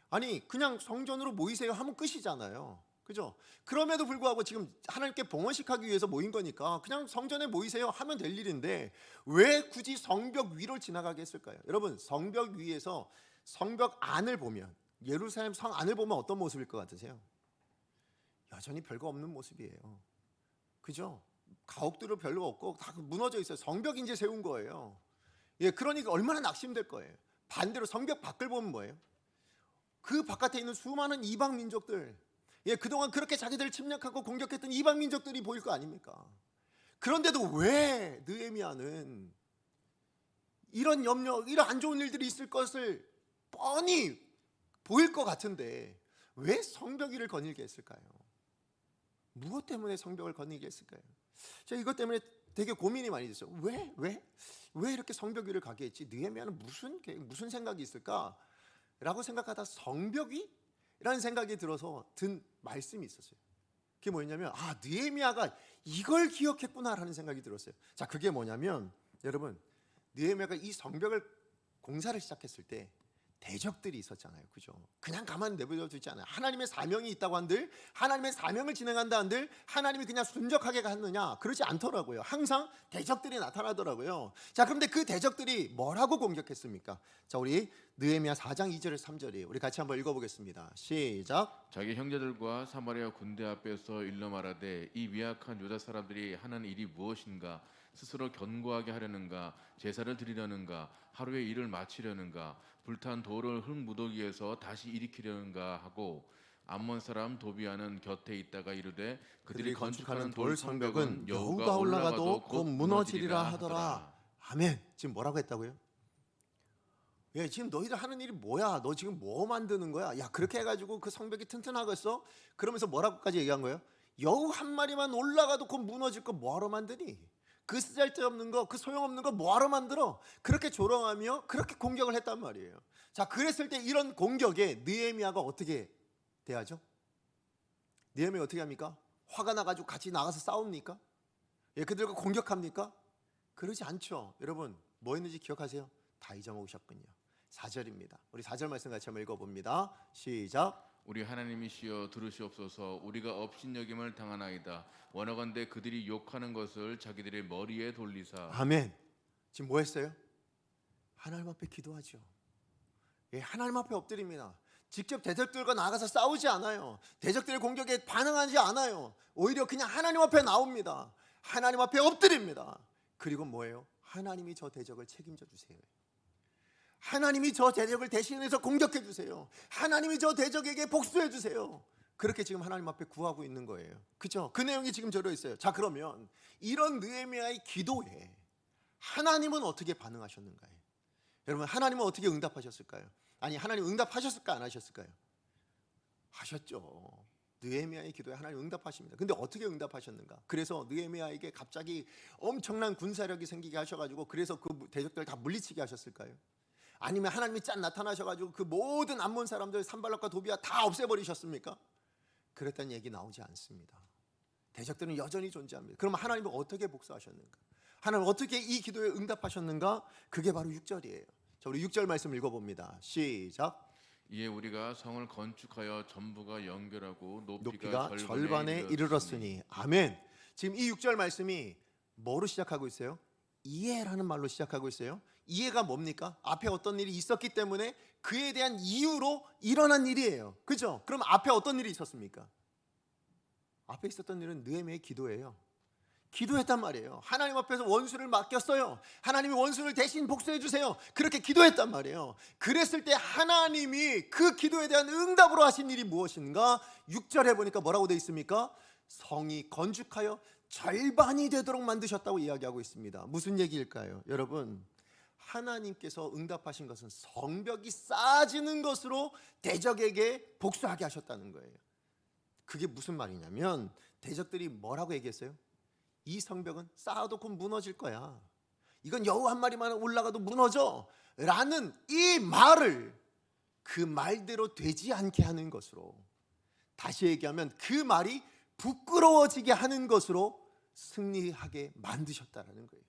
아니, 그냥 성전으로 모이세요 하면 끝이잖아요. 그죠? 그럼에도 불구하고 지금 하나님께 봉헌식 하기 위해서 모인 거니까 그냥 성전에 모이세요 하면 될 일인데 왜 굳이 성벽 위를 지나가게 했을까요? 여러분, 성벽 위에서 성벽 안을 보면, 예루살렘 성 안을 보면 어떤 모습일 것 같으세요? 여전히 별거 없는 모습이에요. 그죠? 가옥들은 별로 없고 다 무너져 있어요. 성벽 이제 세운 거예요. 예, 그러니까 얼마나 낙심될 거예요. 반대로 성벽 밖을 보면 뭐예요? 그 바깥에 있는 수많은 이방 민족들, 예, 그동안 그렇게 자기들을 침략하고 공격했던 이방 민족들이 보일 거 아닙니까? 그런데도 왜 느헤미야는 이런 염려, 이런 안 좋은 일들이 있을 것을 뻔히 보일 것 같은데 왜 성벽 위를 거닐게 했을까요? 무엇 때문에 성벽을 거닐게 했을까요? 제가 이것 때문에 되게 고민이 많이 됐어요. 왜 이렇게 성벽 위를 가게 했지? 느헤미야는 무슨 생각이 있을까? 라고 생각하다 성벽 위라는 생각이 들어서 든 말씀이 있었어요. 그게 뭐였냐면, 아, 느헤미야가 이걸 기억했구나라는 생각이 들었어요. 자, 그게 뭐냐면 여러분, 느헤미야가 이 성벽을 공사를 시작했을 때 대적들이 있었잖아요. 그죠? 그냥 가만히 내버려 두지 않아요. 하나님의 사명이 있다고 한들, 하나님의 사명을 진행한다 한들 하나님이 그냥 순적하게 갔느냐? 그러지 않더라고요. 항상 대적들이 나타나더라고요. 자, 그런데 그 대적들이 뭐라고 공격했습니까? 자, 우리 느헤미야 4장 2절에서 3절이에요. 우리 같이 한번 읽어보겠습니다. 시작. 자기 형제들과 사마리아 군대 앞에서 일러 말하되 이 미약한 유다 사람들이 하는 일이 무엇인가? 스스로 견고하게 하려는가? 제사를 드리려는가? 하루의 일을 마치려는가? 불탄 돌을 흙 무더기에서 다시 일으키려는가 하고 암몬 사람 도비아는 곁에 있다가 이르되 그들이 건축하는 돌 성벽은 여호가 올라가도 곧 무너지리라 하더라. 아멘. 지금 뭐라고 했다고요? 예, 지금 너희들 하는 일이 뭐야? 너 지금 뭐 만드는 거야? 야, 그렇게 해가지고 그 성벽이 튼튼하겠어? 그러면서 뭐라고까지 얘기한 거예요? 여우 한 마리만 올라가도 곧 무너질 거 뭐하러 만드니? 그 쓰잘데없는 거, 그 소용없는 거 뭐하러 만들어? 그렇게 조롱하며 그렇게 공격을 했단 말이에요. 자, 그랬을 때 이런 공격에 느헤미야가 어떻게 대하죠? 느헤미야 어떻게 합니까? 화가 나가지고 같이 나가서 싸웁니까? 예, 그들과 공격합니까? 그러지 않죠. 여러분, 뭐 했는지 기억하세요? 다 잊어먹으셨군요. 4절입니다. 우리 4절 말씀 같이 한번 읽어봅니다. 시작. 우리 하나님이시여 들으시옵소서. 우리가 업신여김을 당하나이다. 원하건대 그들이 욕하는 것을 자기들의 머리에 돌리사. 아멘. 지금 뭐 했어요? 하나님 앞에 기도하죠. 예, 하나님 앞에 엎드립니다. 직접 대적들과 나가서 싸우지 않아요. 대적들의 공격에 반응하지 않아요. 오히려 그냥 하나님 앞에 나옵니다. 하나님 앞에 엎드립니다. 그리고 뭐예요? 하나님이 저 대적을 책임져 주세요. 하나님이 저 대적을 대신해서 공격해 주세요. 하나님이 저 대적에게 복수해 주세요. 그렇게 지금 하나님 앞에 구하고 있는 거예요. 그렇죠? 그 내용이 지금 들어 있어요. 자, 그러면 이런 느헤미야의 기도에 하나님은 어떻게 반응하셨는가요? 여러분, 하나님은 어떻게 응답하셨을까요? 아니, 하나님 응답하셨을까 안 하셨을까요? 하셨죠. 느헤미야의 기도에 하나님 응답하십니다. 근데 어떻게 응답하셨는가? 그래서 느헤미야에게 갑자기 엄청난 군사력이 생기게 하셔가지고 그래서 그 대적들 다 물리치게 하셨을까요? 아니면 하나님이 짠 나타나셔가지고 그 모든 암몬 사람들 산발락과 도비아 다 없애버리셨습니까? 그랬다는 얘기 나오지 않습니다. 대적들은 여전히 존재합니다. 그럼 하나님은 어떻게 복수하셨는가? 하나님은 어떻게 이 기도에 응답하셨는가? 그게 바로 6절이에요. 자, 우리 6절 말씀 읽어봅니다. 시작. 이에 우리가 성을 건축하여 전부가 연결하고 높이가 절반에 이르렀으니. 아멘. 지금 이 6절 말씀이 뭐로 시작하고 있어요? 이해라는 말로 시작하고 있어요. 이해가 뭡니까? 앞에 어떤 일이 있었기 때문에 그에 대한 이유로 일어난 일이에요. 그죠? 그럼 앞에 어떤 일이 있었습니까? 앞에 있었던 일은 느헤미야의 기도예요. 기도했단 말이에요. 하나님 앞에서 원수를 맡겼어요. 하나님이 원수를 대신 복수해 주세요. 그렇게 기도했단 말이에요. 그랬을 때 하나님이 그 기도에 대한 응답으로 하신 일이 무엇인가? 6절에 보니까 뭐라고 되어 있습니까? 성이 건축하여 절반이 되도록 만드셨다고 이야기하고 있습니다. 무슨 얘기일까요? 여러분, 하나님께서 응답하신 것은 성벽이 쌓아지는 것으로 대적에게 복수하게 하셨다는 거예요. 그게 무슨 말이냐면 대적들이 뭐라고 얘기했어요? 이 성벽은 쌓아도 곧 무너질 거야. 이건 여우 한 마리만 올라가도 무너져 라는 이 말을 그 말대로 되지 않게 하는 것으로, 다시 얘기하면 그 말이 부끄러워지게 하는 것으로 승리하게 만드셨다라는 거예요.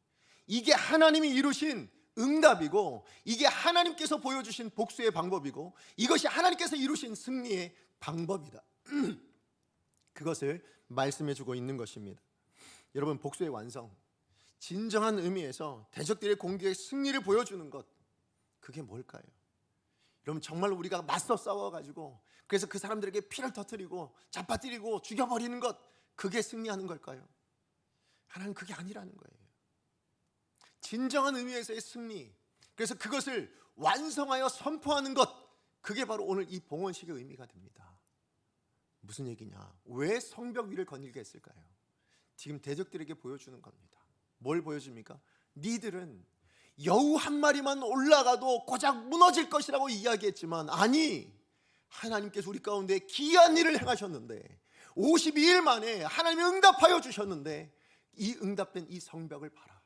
이게 하나님이 이루신 응답이고, 이게 하나님께서 보여주신 복수의 방법이고, 이것이 하나님께서 이루신 승리의 방법이다. 그것을 말씀해 주고 있는 것입니다. 여러분, 복수의 완성, 진정한 의미에서 대적들의 공격에 승리를 보여주는 것, 그게 뭘까요? 여러분, 정말 우리가 맞서 싸워가지고 그래서 그 사람들에게 피를 터뜨리고 잡아뜨리고 죽여버리는 것, 그게 승리하는 걸까요? 하나님 그게 아니라는 거예요. 진정한 의미에서의 승리, 그래서 그것을 완성하여 선포하는 것, 그게 바로 오늘 이 봉헌식의 의미가 됩니다. 무슨 얘기냐? 왜 성벽 위를 거닐게 했을까요? 지금 대적들에게 보여주는 겁니다. 뭘 보여줍니까? 니들은 여우 한 마리만 올라가도 고작 무너질 것이라고 이야기했지만, 아니, 하나님께서 우리 가운데 기이한 일을 행하셨는데 52일 만에 하나님이 응답하여 주셨는데, 이 응답된 이 성벽을 봐라.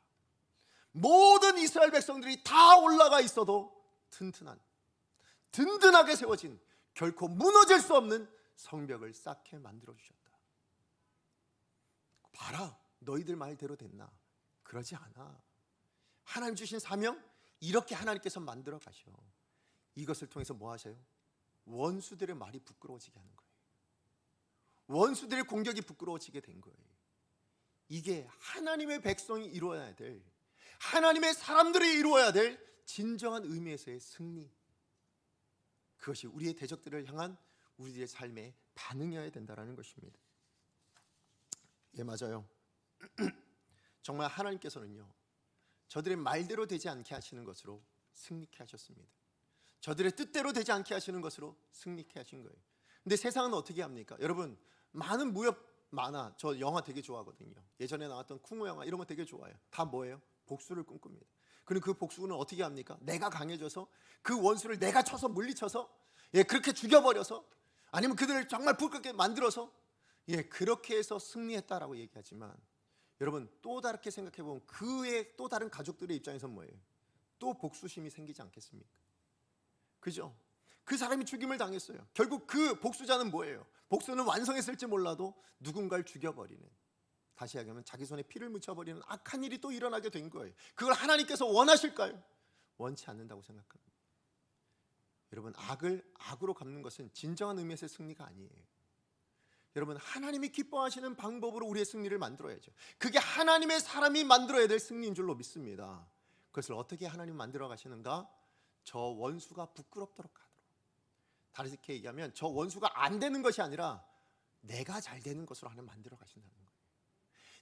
모든 이스라엘 백성들이 다 올라가 있어도 든든하게 세워진, 결코 무너질 수 없는 성벽을 쌓게 만들어 주셨다. 봐라, 너희들 말대로 됐나? 그러지 않아. 하나님 주신 사명, 이렇게 하나님께서 만들어 가셔. 이것을 통해서 뭐 하세요? 원수들의 말이 부끄러워지게 하는 거예요. 원수들의 공격이 부끄러워지게 된 거예요. 이게 하나님의 백성이 이루어야 될, 하나님의 사람들이 이루어야 될 진정한 의미에서의 승리, 그것이 우리의 대적들을 향한 우리의 삶의 반응이어야 된다는 것입니다. 예, 맞아요. 정말 하나님께서는요, 저들의 말대로 되지 않게 하시는 것으로 승리케 하셨습니다. 저들의 뜻대로 되지 않게 하시는 것으로 승리케 하신 거예요. 근데 세상은 어떻게 합니까? 여러분, 많은 무협 만화, 저 영화 되게 좋아하거든요. 예전에 나왔던 쿵우 영화 이런 거 되게 좋아해요. 다 뭐예요? 복수를 꿈꿉니다. 그리고 그 복수는 어떻게 합니까? 내가 강해져서 그 원수를 내가 쳐서 물리쳐서 그렇게 죽여버려서, 아니면 그들을 정말 불끄게 만들어서 그렇게 해서 승리했다라고 얘기하지만, 여러분 또 다르게 생각해 보면 그의 또 다른 가족들의 입장에서 뭐예요? 또 복수심이 생기지 않겠습니까? 그죠? 그 사람이 죽임을 당했어요. 결국 그 복수자는 뭐예요? 복수는 완성했을지 몰라도 누군가를 죽여버리는, 다시 얘기하면 자기 손에 피를 묻혀버리는 악한 일이 또 일어나게 된 거예요. 그걸 하나님께서 원하실까요? 원치 않는다고 생각합니다. 여러분, 악을 악으로 갚는 것은 진정한 의미에서의 승리가 아니에요. 여러분, 하나님이 기뻐하시는 방법으로 우리의 승리를 만들어야죠. 그게 하나님의 사람이 만들어야 될 승리인 줄로 믿습니다. 그것을 어떻게 하나님 만들어 가시는가? 저 원수가 부끄럽도록 하도록. 다르게 얘기하면 저 원수가 안 되는 것이 아니라 내가 잘 되는 것으로 하나님 만들어 가신다는 거예요.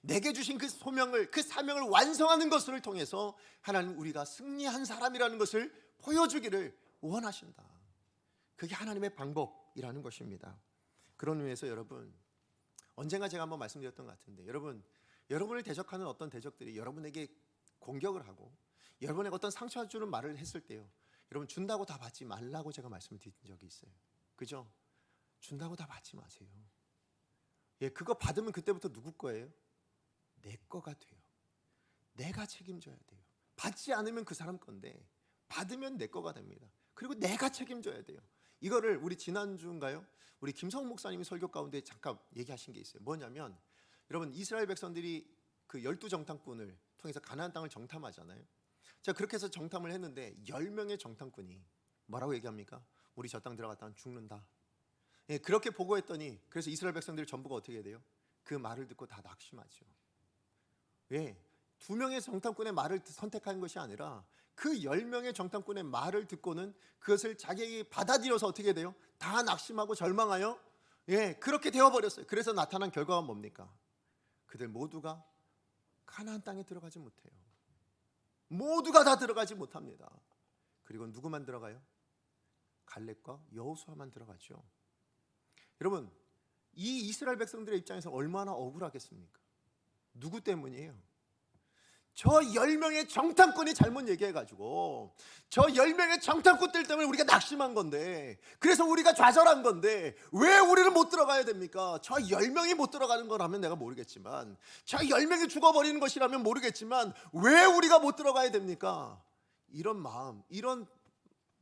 내게 주신 그 소명을, 그 사명을 완성하는 것을 통해서 하나님 우리가 승리한 사람이라는 것을 보여주기를 원하신다. 그게 하나님의 방법이라는 것입니다. 그런 의미에서 여러분, 언젠가 제가 한번 말씀드렸던 것 같은데, 여러분을 대적하는 어떤 대적들이 여러분에게 공격을 하고 여러분에게 어떤 상처 주는 말을 했을 때요, 여러분 준다고 다 받지 말라고 제가 말씀드린 적이 있어요. 그죠? 준다고 다 받지 마세요. 그거 받으면 그때부터 누구 거예요? 내 거가 돼요. 내가 책임져야 돼요. 받지 않으면 그 사람 건데 받으면 내 거가 됩니다. 그리고 내가 책임져야 돼요. 이거를 우리 지난주인가요? 우리 김성훈 목사님이 설교 가운데 잠깐 얘기하신 게 있어요. 뭐냐면, 여러분 이스라엘 백성들이 그 12정탐꾼을 통해서 가나안 땅을 정탐하잖아요. 자, 그렇게 해서 정탐을 했는데 10명의 정탐꾼이 뭐라고 얘기합니까? 우리 저 땅 들어갔다면 죽는다. 그렇게 보고했더니, 그래서 이스라엘 백성들 전부가 어떻게 돼요? 그 말을 듣고 다 낙심하죠. 왜? 2명의 정탐꾼의 말을 선택한 것이 아니라 그 10명의 정탐꾼의 말을 듣고는 그것을 자기에게 받아들여서 어떻게 돼요? 다 낙심하고 절망하여 그렇게 되어버렸어요. 그래서 나타난 결과가 뭡니까? 그들 모두가 가나안 땅에 들어가지 못해요. 모두가 다 들어가지 못합니다. 그리고 누구만 들어가요? 갈렙과 여호수아만 들어가죠. 여러분, 이 이스라엘 백성들의 입장에서 얼마나 억울하겠습니까? 누구 때문이에요? 저 10명의 정탐꾼이 잘못 얘기해가지고, 저 10명의 정탐꾼들 때문에 우리가 낙심한 건데, 그래서 우리가 좌절한 건데 왜 우리는 못 들어가야 됩니까? 저 10명이 못 들어가는 거라면 내가 모르겠지만, 저 10명이 죽어버리는 것이라면 모르겠지만 왜 우리가 못 들어가야 됩니까? 이런 마음, 이런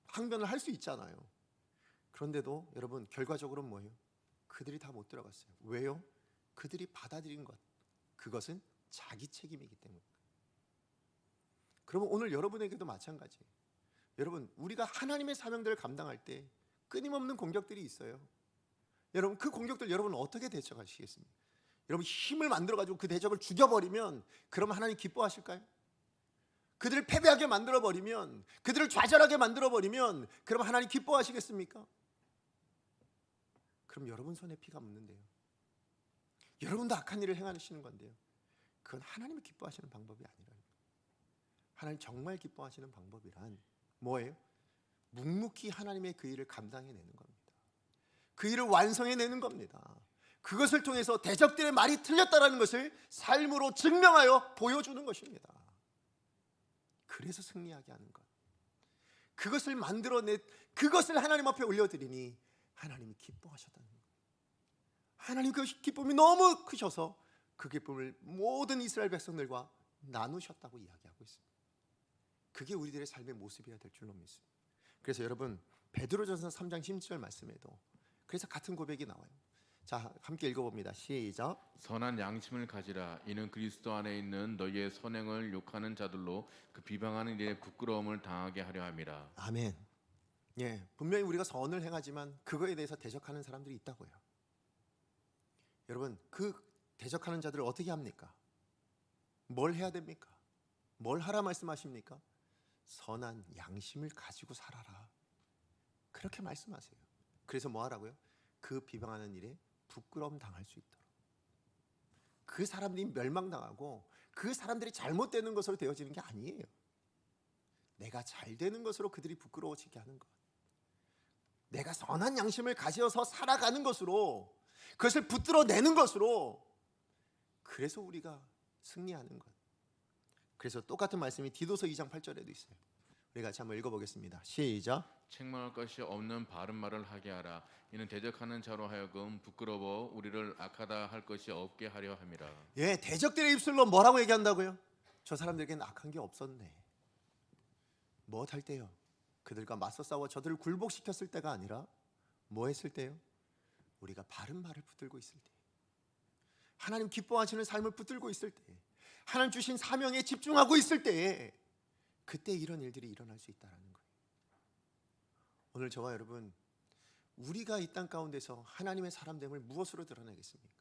항변을 할 수 있잖아요. 그런데도 여러분, 결과적으로는 뭐예요? 그들이 다 못 들어갔어요. 왜요? 그들이 받아들인 것, 그것은 자기 책임이기 때문에. 그러면 오늘 여러분에게도 마찬가지예요. 여러분, 우리가 하나님의 사명들을 감당할 때 끊임없는 공격들이 있어요. 여러분, 그 공격들 여러분은 어떻게 대처하시겠습니까? 여러분, 힘을 만들어가지고 그 대적을 죽여버리면 그러면 하나님 기뻐하실까요? 그들을 패배하게 만들어버리면, 그들을 좌절하게 만들어버리면 그럼 하나님 기뻐하시겠습니까? 그럼 여러분 손에 피가 묻는데요, 여러분도 악한 일을 행하시는 건데요, 그건 하나님이 기뻐하시는 방법이 아니라요. 하나님 정말 기뻐하시는 방법이란 뭐예요? 묵묵히 하나님의 그 일을 감당해내는 겁니다. 그 일을 완성해내는 겁니다. 그것을 통해서 대적들의 말이 틀렸다는 것을 삶으로 증명하여 보여주는 것입니다. 그래서 승리하게 하는 것, 그것을 만들어내, 그것을 하나님 앞에 올려드리니 하나님이 기뻐하셨다는 거예요. 하나님 그 기쁨이 너무 크셔서 그 기쁨을 모든 이스라엘 백성들과 나누셨다고 이야기하고 있습니다. 그게 우리들의 삶의 모습이어야 될 줄로 믿습니다. 그래서 여러분, 베드로전서 3장 16절 말씀에도 그래서 같은 고백이 나와요. 자, 함께 읽어봅니다. 시작. 선한 양심을 가지라. 이는 그리스도 안에 있는 너희의 선행을 욕하는 자들로 그 비방하는 일에 부끄러움을 당하게 하려 함이라. 아멘. 분명히 우리가 선을 행하지만 그거에 대해서 대적하는 사람들이 있다고요. 여러분, 그 대적하는 자들을 어떻게 합니까? 뭘 해야 됩니까? 뭘 하라 말씀하십니까? 선한 양심을 가지고 살아라, 그렇게 말씀하세요. 그래서 뭐 하라고요? 그 비방하는 일에 부끄러움 당할 수 있도록, 그 사람들이 멸망당하고 그 사람들이 잘못되는 것으로 되어지는 게 아니에요. 내가 잘 되는 것으로 그들이 부끄러워지게 하는 것, 내가 선한 양심을 가져서 살아가는 것으로, 그것을 붙들어내는 것으로, 그래서 우리가 승리하는 것. 그래서 똑같은 말씀이 디도서 2장 8절에도 있어요. 우리 같이 한번 읽어보겠습니다. 시작. 책망할 것이 없는 바른 말을 하게 하라. 이는 대적하는 자로 하여금 부끄러워 우리를 악하다 할 것이 없게 하려 함이라. 예, 대적들의 입술로 뭐라고 얘기한다고요? 저 사람들에게는 악한 게 없었네. 무엇 할 때요? 그들과 맞서 싸워 저들을 굴복시켰을 때가 아니라 뭐 했을 때요? 우리가 바른 말을 붙들고 있을 때, 하나님 기뻐하시는 삶을 붙들고 있을 때, 하나님 주신 사명에 집중하고 있을 때, 그때 이런 일들이 일어날 수 있다는 거예요. 오늘 저와 여러분, 우리가 이 땅 가운데서 하나님의 사람됨을 무엇으로 드러내겠습니까?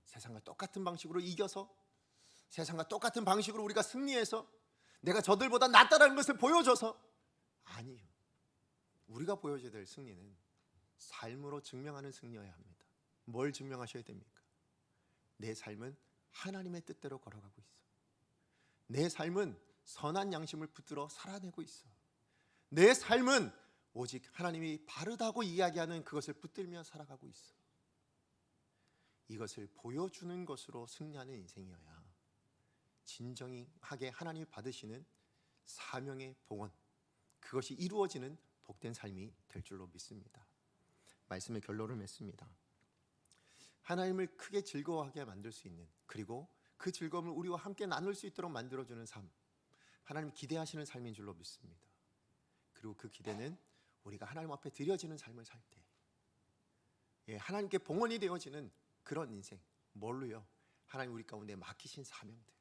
세상과 똑같은 방식으로 이겨서, 세상과 똑같은 방식으로 우리가 승리해서, 내가 저들보다 낫다라는 것을 보여줘서? 아니요. 우리가 보여줘야 될 승리는 삶으로 증명하는 승리여야 합니다. 뭘 증명하셔야 됩니까? 내 삶은 하나님의 뜻대로 걸어가고 있어. 내 삶은 선한 양심을 붙들어 살아내고 있어. 내 삶은 오직 하나님이 바르다고 이야기하는 그것을 붙들며 살아가고 있어. 이것을 보여주는 것으로 승리하는 인생이어야 진정하게 하나님이 받으시는 사명의 봉헌, 그것이 이루어지는 복된 삶이 될 줄로 믿습니다. 말씀의 결론을 맺습니다. 하나님을 크게 즐거워하게 만들 수 있는, 그리고 그 즐거움을 우리와 함께 나눌 수 있도록 만들어주는 삶, 하나님 기대하시는 삶인 줄로 믿습니다. 그리고 그 기대는 우리가 하나님 앞에 드려지는 삶을 살 때, 하나님께 봉헌이 되어지는 그런 인생. 뭘로요? 하나님 우리 가운데 맡기신 사명들.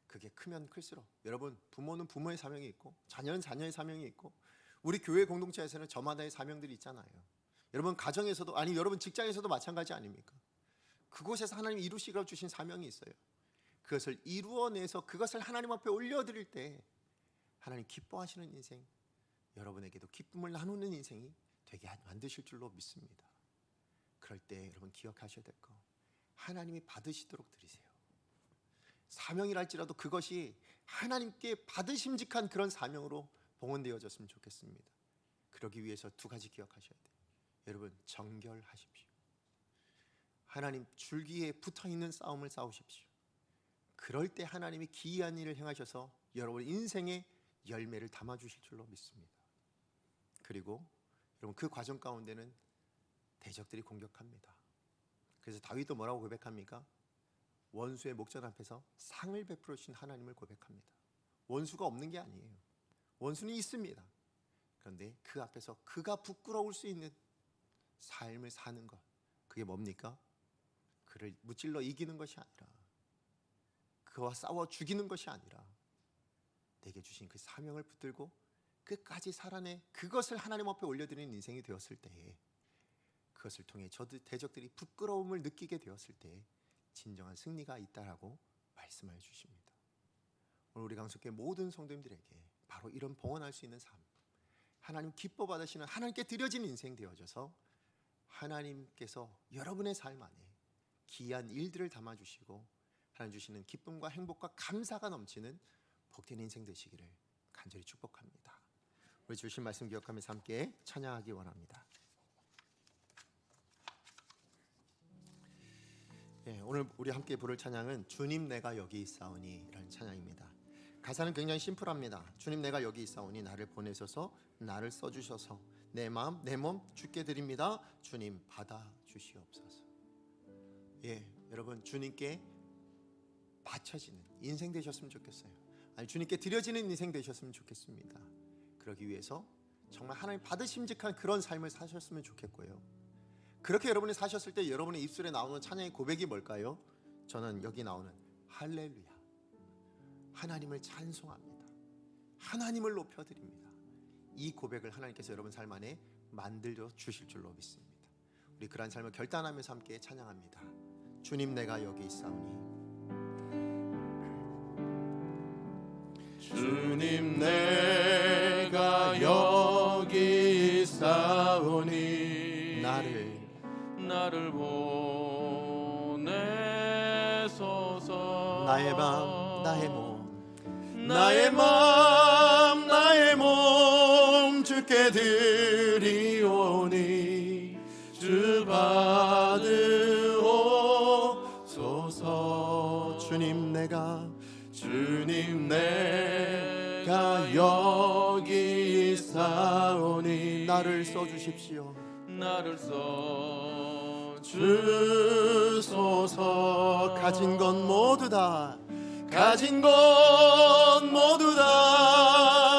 그게 크면 클수록, 여러분, 부모는 부모의 사명이 있고, 자녀는 자녀의 사명이 있고, 우리 교회 공동체에서는 저마다의 사명들이 있잖아요. 여러분 가정에서도, 아니 여러분 직장에서도 마찬가지 아닙니까? 그곳에서 하나님이 이루시라고 주신 사명이 있어요. 그것을 이루어내서 그것을 하나님 앞에 올려드릴 때 하나님 기뻐하시는 인생, 여러분에게도 기쁨을 나누는 인생이 되게 만드실 줄로 믿습니다. 그럴 때 여러분 기억하셔야 될 거, 하나님이 받으시도록 드리세요. 사명이랄지라도 그것이 하나님께 받으심직한 그런 사명으로 봉헌되어졌으면 좋겠습니다. 그러기 위해서 두 가지 기억하셔야 돼요. 여러분, 정결하십시오. 하나님 줄기에 붙어있는 싸움을 싸우십시오. 그럴 때 하나님이 기이한 일을 행하셔서 여러분 인생의 열매를 담아주실 줄로 믿습니다. 그리고 여러분 그 과정 가운데는 대적들이 공격합니다. 그래서 다윗도 뭐라고 고백합니까? 원수의 목전 앞에서 상을 베풀어 주신 하나님을 고백합니다. 원수가 없는 게 아니에요. 원수는 있습니다. 그런데 그 앞에서 그가 부끄러울 수 있는 삶을 사는 것, 그게 뭡니까? 그를 무찔러 이기는 것이 아니라, 그와 싸워 죽이는 것이 아니라, 내게 주신 그 사명을 붙들고 끝까지 살아내 그것을 하나님 앞에 올려드리는 인생이 되었을 때에, 그것을 통해 대적들이 부끄러움을 느끼게 되었을 때에 진정한 승리가 있다라고 말씀해 주십니다. 오늘 우리 강석교회 모든 성도님들에게 바로 이런 봉헌할 수 있는 삶, 하나님 기뻐 받으시는, 하나님께 드려진 인생 되어져서 하나님께서 여러분의 삶 안에 기이한 일들을 담아주시고 하나님 주시는 기쁨과 행복과 감사가 넘치는 복된 인생 되시기를 간절히 축복합니다. 우리 주신 말씀 기억하면서 함께 찬양하기 원합니다. 오늘 우리 함께 부를 찬양은 주님 내가 여기 있사오니 라는 찬양입니다. 가사는 굉장히 심플합니다. 주님 내가 여기 있사오니 나를 보내셔서 나를 써주셔서 내 마음 내 몸 주께 드립니다. 주님 받아 주시옵소서. 여러분 주님께 바쳐지는 인생 되셨으면 좋겠어요. 아니 주님께 드려지는 인생 되셨으면 좋겠습니다. 그러기 위해서 정말 하나님 받으심직한 그런 삶을 사셨으면 좋겠고요. 그렇게 여러분이 사셨을 때 여러분의 입술에 나오는 찬양의 고백이 뭘까요? 저는 여기 나오는 할렐루야, 하나님을 찬송합니다, 하나님을 높여드립니다. 이 고백을 하나님께서 여러분 삶 안에 만들어 주실 줄로 믿습니다. 우리 그러한 삶을 결단하면서 함께 찬양합니다. 주님 내가 여기 있사오니, 주님 내가 여기 있사오니 나를 보내소서. 나의 맘 나의 몸 나의 맘 나의 몸 주께 드리오니 주님 내가 여기 있사오니 나를 써주십시오. 나를 써 주소서. 가진 건 모두 다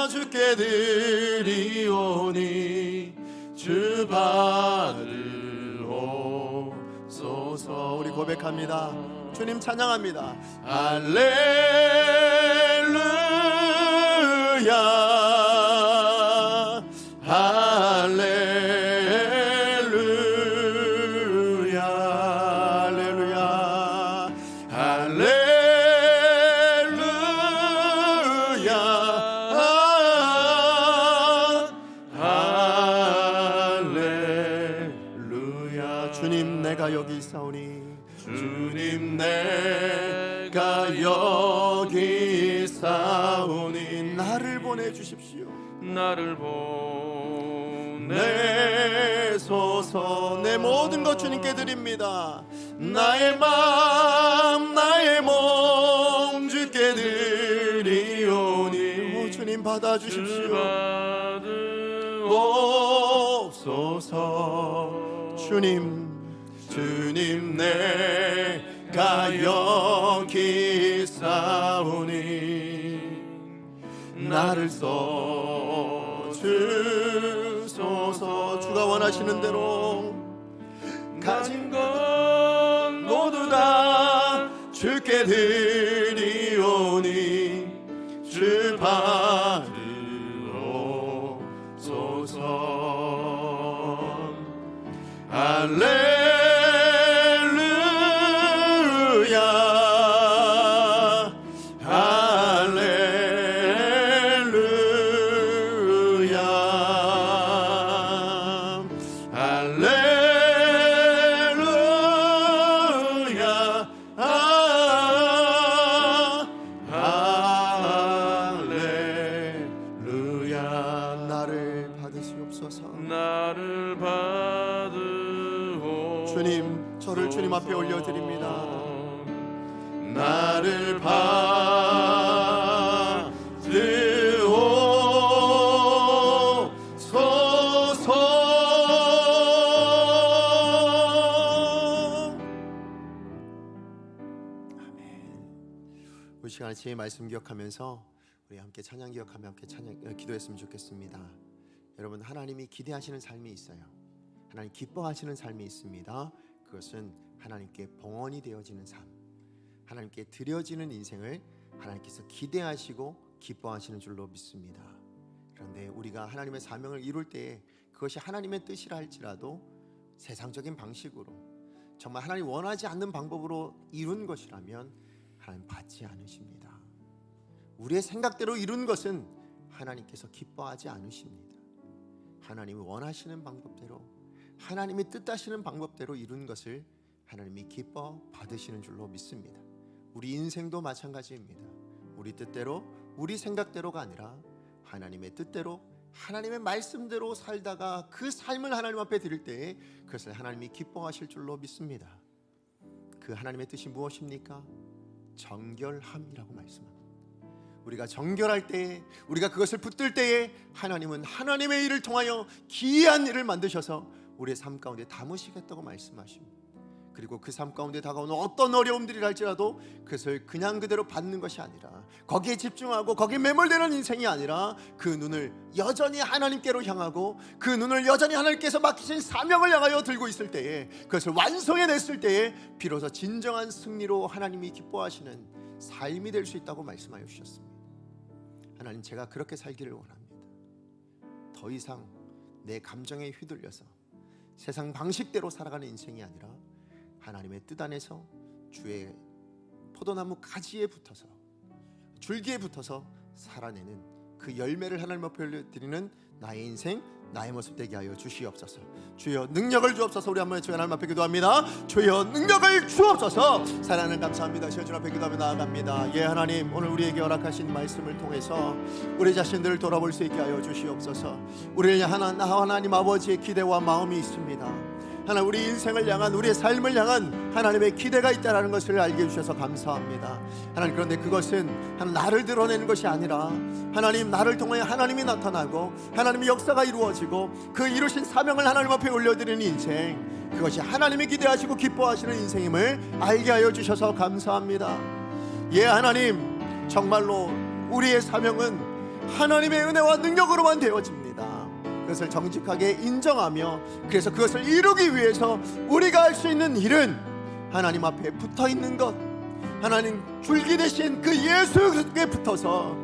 주께 드리오니 주 받으옵소서. 우리 고백합니다. 주님 찬양합니다. 할렐루야 할렐루야 할렐루야 할렐루야 할렐루야. 주님 내가 여기 있사오니 주님 내가 여기 있사오니 나를 보내주십시오. 나를 보내소서. 내 모든 것 주님께 드립니다. 나의 마음 나의 몸 주께 드리오니 주님 받아주십시오. 옵소서. 주님 내가 여기 있사오니 나를 써주소서. 주가 원하시는 대로 가진 건 모두 다 주께 드리오니 주 받으옵소서. 할렐루야 할렐루야 할렐루야 할렐루야. 나를 받으시옵소서. 나를 받으옵소서. 주님 저를 주님 앞에 올려드립니다. 나를 받으옵소서. 아멘. 우리 시간에 제 말씀 기억하면서 우리 함께 찬양 기억하며 함께 기도했으면 좋겠습니다. 여러분, 하나님이 기대하시는 삶이 있어요. 하나님 기뻐하시는 삶이 있습니다. 그것은 하나님께 봉헌이 되어지는 삶, 하나님께 드려지는 인생을 하나님께서 기대하시고 기뻐하시는 줄로 믿습니다. 그런데 우리가 하나님의 사명을 이룰 때에 그것이 하나님의 뜻이라 할지라도 세상적인 방식으로 정말 하나님 원하지 않는 방법으로 이룬 것이라면 하나님 받지 않으십니다. 우리의 생각대로 이룬 것은 하나님께서 기뻐하지 않으십니다. 하나님이 원하시는 방법대로, 하나님이 뜻하시는 방법대로 이룬 것을 하나님이 기뻐 받으시는 줄로 믿습니다. 우리 인생도 마찬가지입니다. 우리 뜻대로, 우리 생각대로가 아니라 하나님의 뜻대로, 하나님의 말씀대로 살다가 그 삶을 하나님 앞에 드릴 때에 그것을 하나님이 기뻐하실 줄로 믿습니다. 그 하나님의 뜻이 무엇입니까? 정결함이라고 말씀합니다. 우리가 정결할 때에, 우리가 그것을 붙들 때에 하나님은 하나님의 일을 통하여 기이한 일을 만드셔서 우리의 삶 가운데 담으시겠다고 말씀하십니다. 그리고 그 삶 가운데 다가오는 어떤 어려움들이라 할지라도 그것을 그냥 그대로 받는 것이 아니라, 거기에 집중하고 거기에 매몰되는 인생이 아니라 그 눈을 여전히 하나님께로 향하고 그 눈을 여전히 하나님께서 맡기신 사명을 향하여 들고 있을 때에, 그것을 완성해냈을 때에 비로소 진정한 승리로 하나님이 기뻐하시는 삶이 될 수 있다고 말씀하여 주셨습니다. 하나님, 제가 그렇게 살기를 원합니다. 더 이상 내 감정에 휘둘려서 세상 방식대로 살아가는 인생이 아니라 하나님의 뜻 안에서 주의 포도나무 가지에 붙어서, 줄기에 붙어서 살아내는 그 열매를 하나님 앞에 올려드리는 나의 인생, 나의 모습 되게 하여 주시옵소서. 주여 능력을 주옵소서. 우리 한번 주여 하나님 앞에 기도합니다. 주여 능력을 주옵소서. 사랑을 감사합니다. 주여 주님 앞에 기도하며 나아갑니다. 예, 하나님, 오늘 우리에게 허락하신 말씀을 통해서 우리 자신들을 돌아볼 수 있게 하여 주시옵소서. 우리를 향한 하나님 아버지의 기대와 마음이 있습니다. 하나님 우리 인생을 향한, 우리의 삶을 향한 하나님의 기대가 있다는 것을 알게 해주셔서 감사합니다. 하나님, 그런데 그것은 하나님 나를 드러내는 것이 아니라 하나님 나를 통해 하나님이 나타나고 하나님의 역사가 이루어지고 그 이루신 사명을 하나님 앞에 올려드리는 인생, 그것이 하나님이 기대하시고 기뻐하시는 인생임을 알게 하여 주셔서 감사합니다. 예, 하나님, 정말로 우리의 사명은 하나님의 은혜와 능력으로만 되어집니다. 그것을 정직하게 인정하며, 그래서 그것을 이루기 위해서 우리가 할 수 있는 일은 하나님 앞에 붙어있는 것, 하나님 줄기 대신 그 예수 그리스도에 붙어서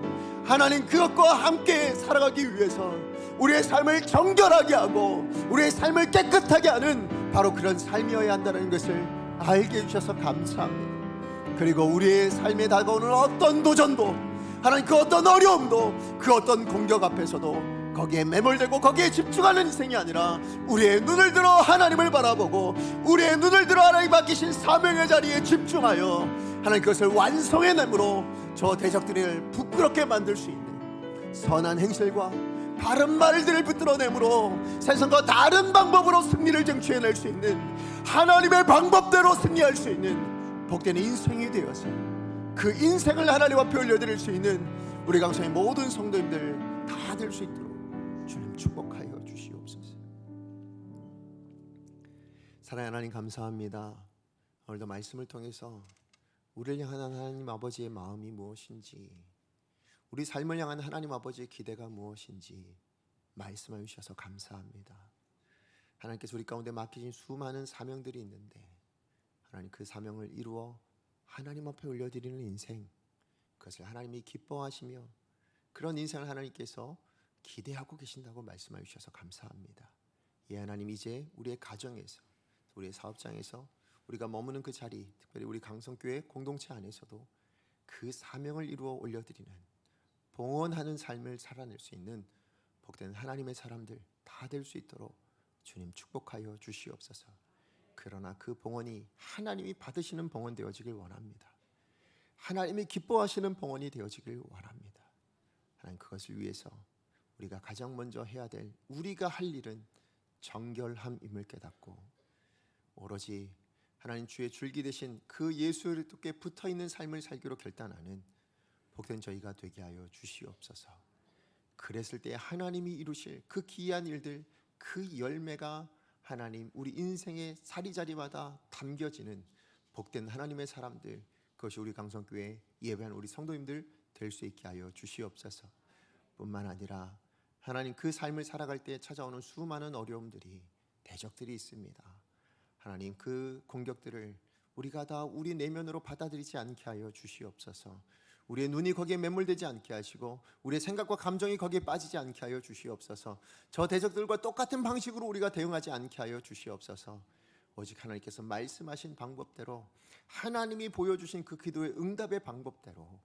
하나님 그것과 함께 살아가기 위해서 우리의 삶을 정결하게 하고 우리의 삶을 깨끗하게 하는 바로 그런 삶이어야 한다는 것을 알게 해주셔서 감사합니다. 그리고 우리의 삶에 다가오는 어떤 도전도, 하나님 그 어떤 어려움도, 그 어떤 공격 앞에서도 거기에 매몰되고 거기에 집중하는 인생이 아니라 우리의 눈을 들어 하나님을 바라보고 우리의 눈을 들어 하나님 맡기신 사명의 자리에 집중하여 하나님 그것을 완성해내므로 저 대적들을 부끄럽게 만들 수 있는 선한 행실과 바른 말들을 붙들어내므로 세상과 다른 방법으로 승리를 쟁취해낼 수 있는, 하나님의 방법대로 승리할 수 있는 복된 인생이 되어서 그 인생을 하나님 앞에 올려드릴 수 있는 우리 강성의 모든 성도님들 다 될 수 있도록 주님 축복하여 주시옵소서. 사랑하는 하나님, 감사합니다. 오늘도 말씀을 통해서 우리를 향한 하나님 아버지의 마음이 무엇인지, 우리 삶을 향한 하나님 아버지의 기대가 무엇인지 말씀해 주셔서 감사합니다. 하나님께서 우리 가운데 맡기신 수많은 사명들이 있는데 하나님 그 사명을 이루어 하나님 앞에 올려드리는 인생, 그것을 하나님이 기뻐하시며 그런 인생을 하나님께서 기대하고 계신다고 말씀해 주셔서 감사합니다. 예, 하나님, 이제 우리의 가정에서, 우리의 사업장에서, 우리가 머무는 그 자리, 특별히 우리 강성교회 공동체 안에서도 그 사명을 이루어 올려드리는, 봉헌하는 삶을 살아낼 수 있는 복된 하나님의 사람들 다 될 수 있도록 주님 축복하여 주시옵소서. 그러나 그 봉헌이 하나님이 받으시는 봉헌 되어지길 원합니다. 하나님이 기뻐하시는 봉헌이 되어지길 원합니다. 하나님, 그것을 위해서 우리가 가장 먼저 해야 될, 우리가 할 일은 정결함임을 깨닫고 오로지 하나님 주의 줄기 되신 그 예수 그리스도께 붙어있는 삶을 살기로 결단하는 복된 저희가 되게 하여 주시옵소서. 그랬을 때 하나님이 이루실 그 기이한 일들, 그 열매가 하나님 우리 인생의 자리자리마다 담겨지는 복된 하나님의 사람들, 그것이 우리 강성교회 예배한 우리 성도님들 될 수 있게 하여 주시옵소서. 뿐만 아니라 하나님 그 삶을 살아갈 때 찾아오는 수많은 어려움들이, 대적들이 있습니다. 하나님 그 공격들을 우리가 다 우리 내면으로 받아들이지 않게 하여 주시옵소서. 우리의 눈이 거기에 매몰되지 않게 하시고 우리의 생각과 감정이 거기에 빠지지 않게 하여 주시옵소서. 저 대적들과 똑같은 방식으로 우리가 대응하지 않게 하여 주시옵소서. 오직 하나님께서 말씀하신 방법대로, 하나님이 보여주신 그 기도의 응답의 방법대로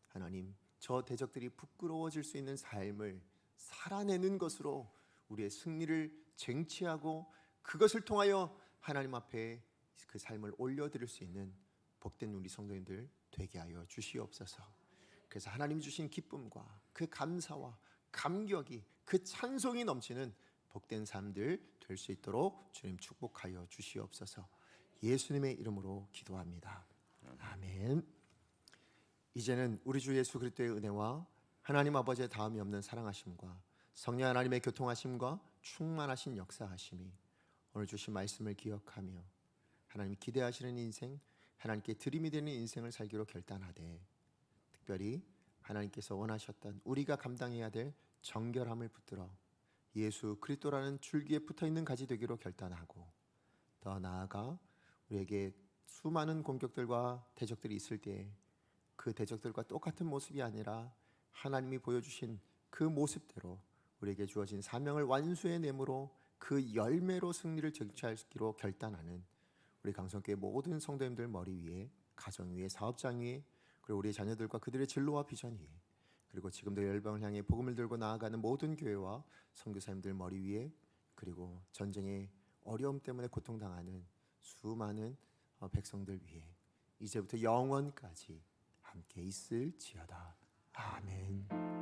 하나님 저 대적들이 부끄러워질 수 있는 삶을 살아내는 것으로 우리의 승리를 쟁취하고 그것을 통하여 하나님 앞에 그 삶을 올려드릴 수 있는 복된 우리 성도님들 되게 하여 주시옵소서. 그래서 하나님이 주신 기쁨과 그 감사와 감격이, 그 찬송이 넘치는 복된 삶들 될 수 있도록 주님 축복하여 주시옵소서. 예수님의 이름으로 기도합니다. 아멘. 이제는 우리 주 예수 그리스도의 은혜와 하나님 아버지의 다음이 없는 사랑하심과 성령 하나님의 교통하심과 충만하신 역사하심이 오늘 주신 말씀을 기억하며 하나님 기대하시는 인생, 하나님께 드림이 되는 인생을 살기로 결단하되, 특별히 하나님께서 원하셨던 우리가 감당해야 될 정결함을 붙들어 예수 그리스도라는 줄기에 붙어있는 가지 되기로 결단하고, 더 나아가 우리에게 수많은 공격들과 대적들이 있을 때 그 대적들과 똑같은 모습이 아니라 하나님이 보여주신 그 모습대로 우리에게 주어진 사명을 완수해내므로 그 열매로 승리를 쟁취하기로 결단하는 우리 강성교회 모든 성도님들 머리 위에, 가정 위에, 사업장 위에, 그리고 우리 자녀들과 그들의 진로와 비전 위에, 그리고 지금도 열방을 향해 복음을 들고 나아가는 모든 교회와 선교사님들 머리 위에, 그리고 전쟁의 어려움 때문에 고통당하는 수많은 백성들 위에 이제부터 영원까지 함께 있을지어다. 아멘.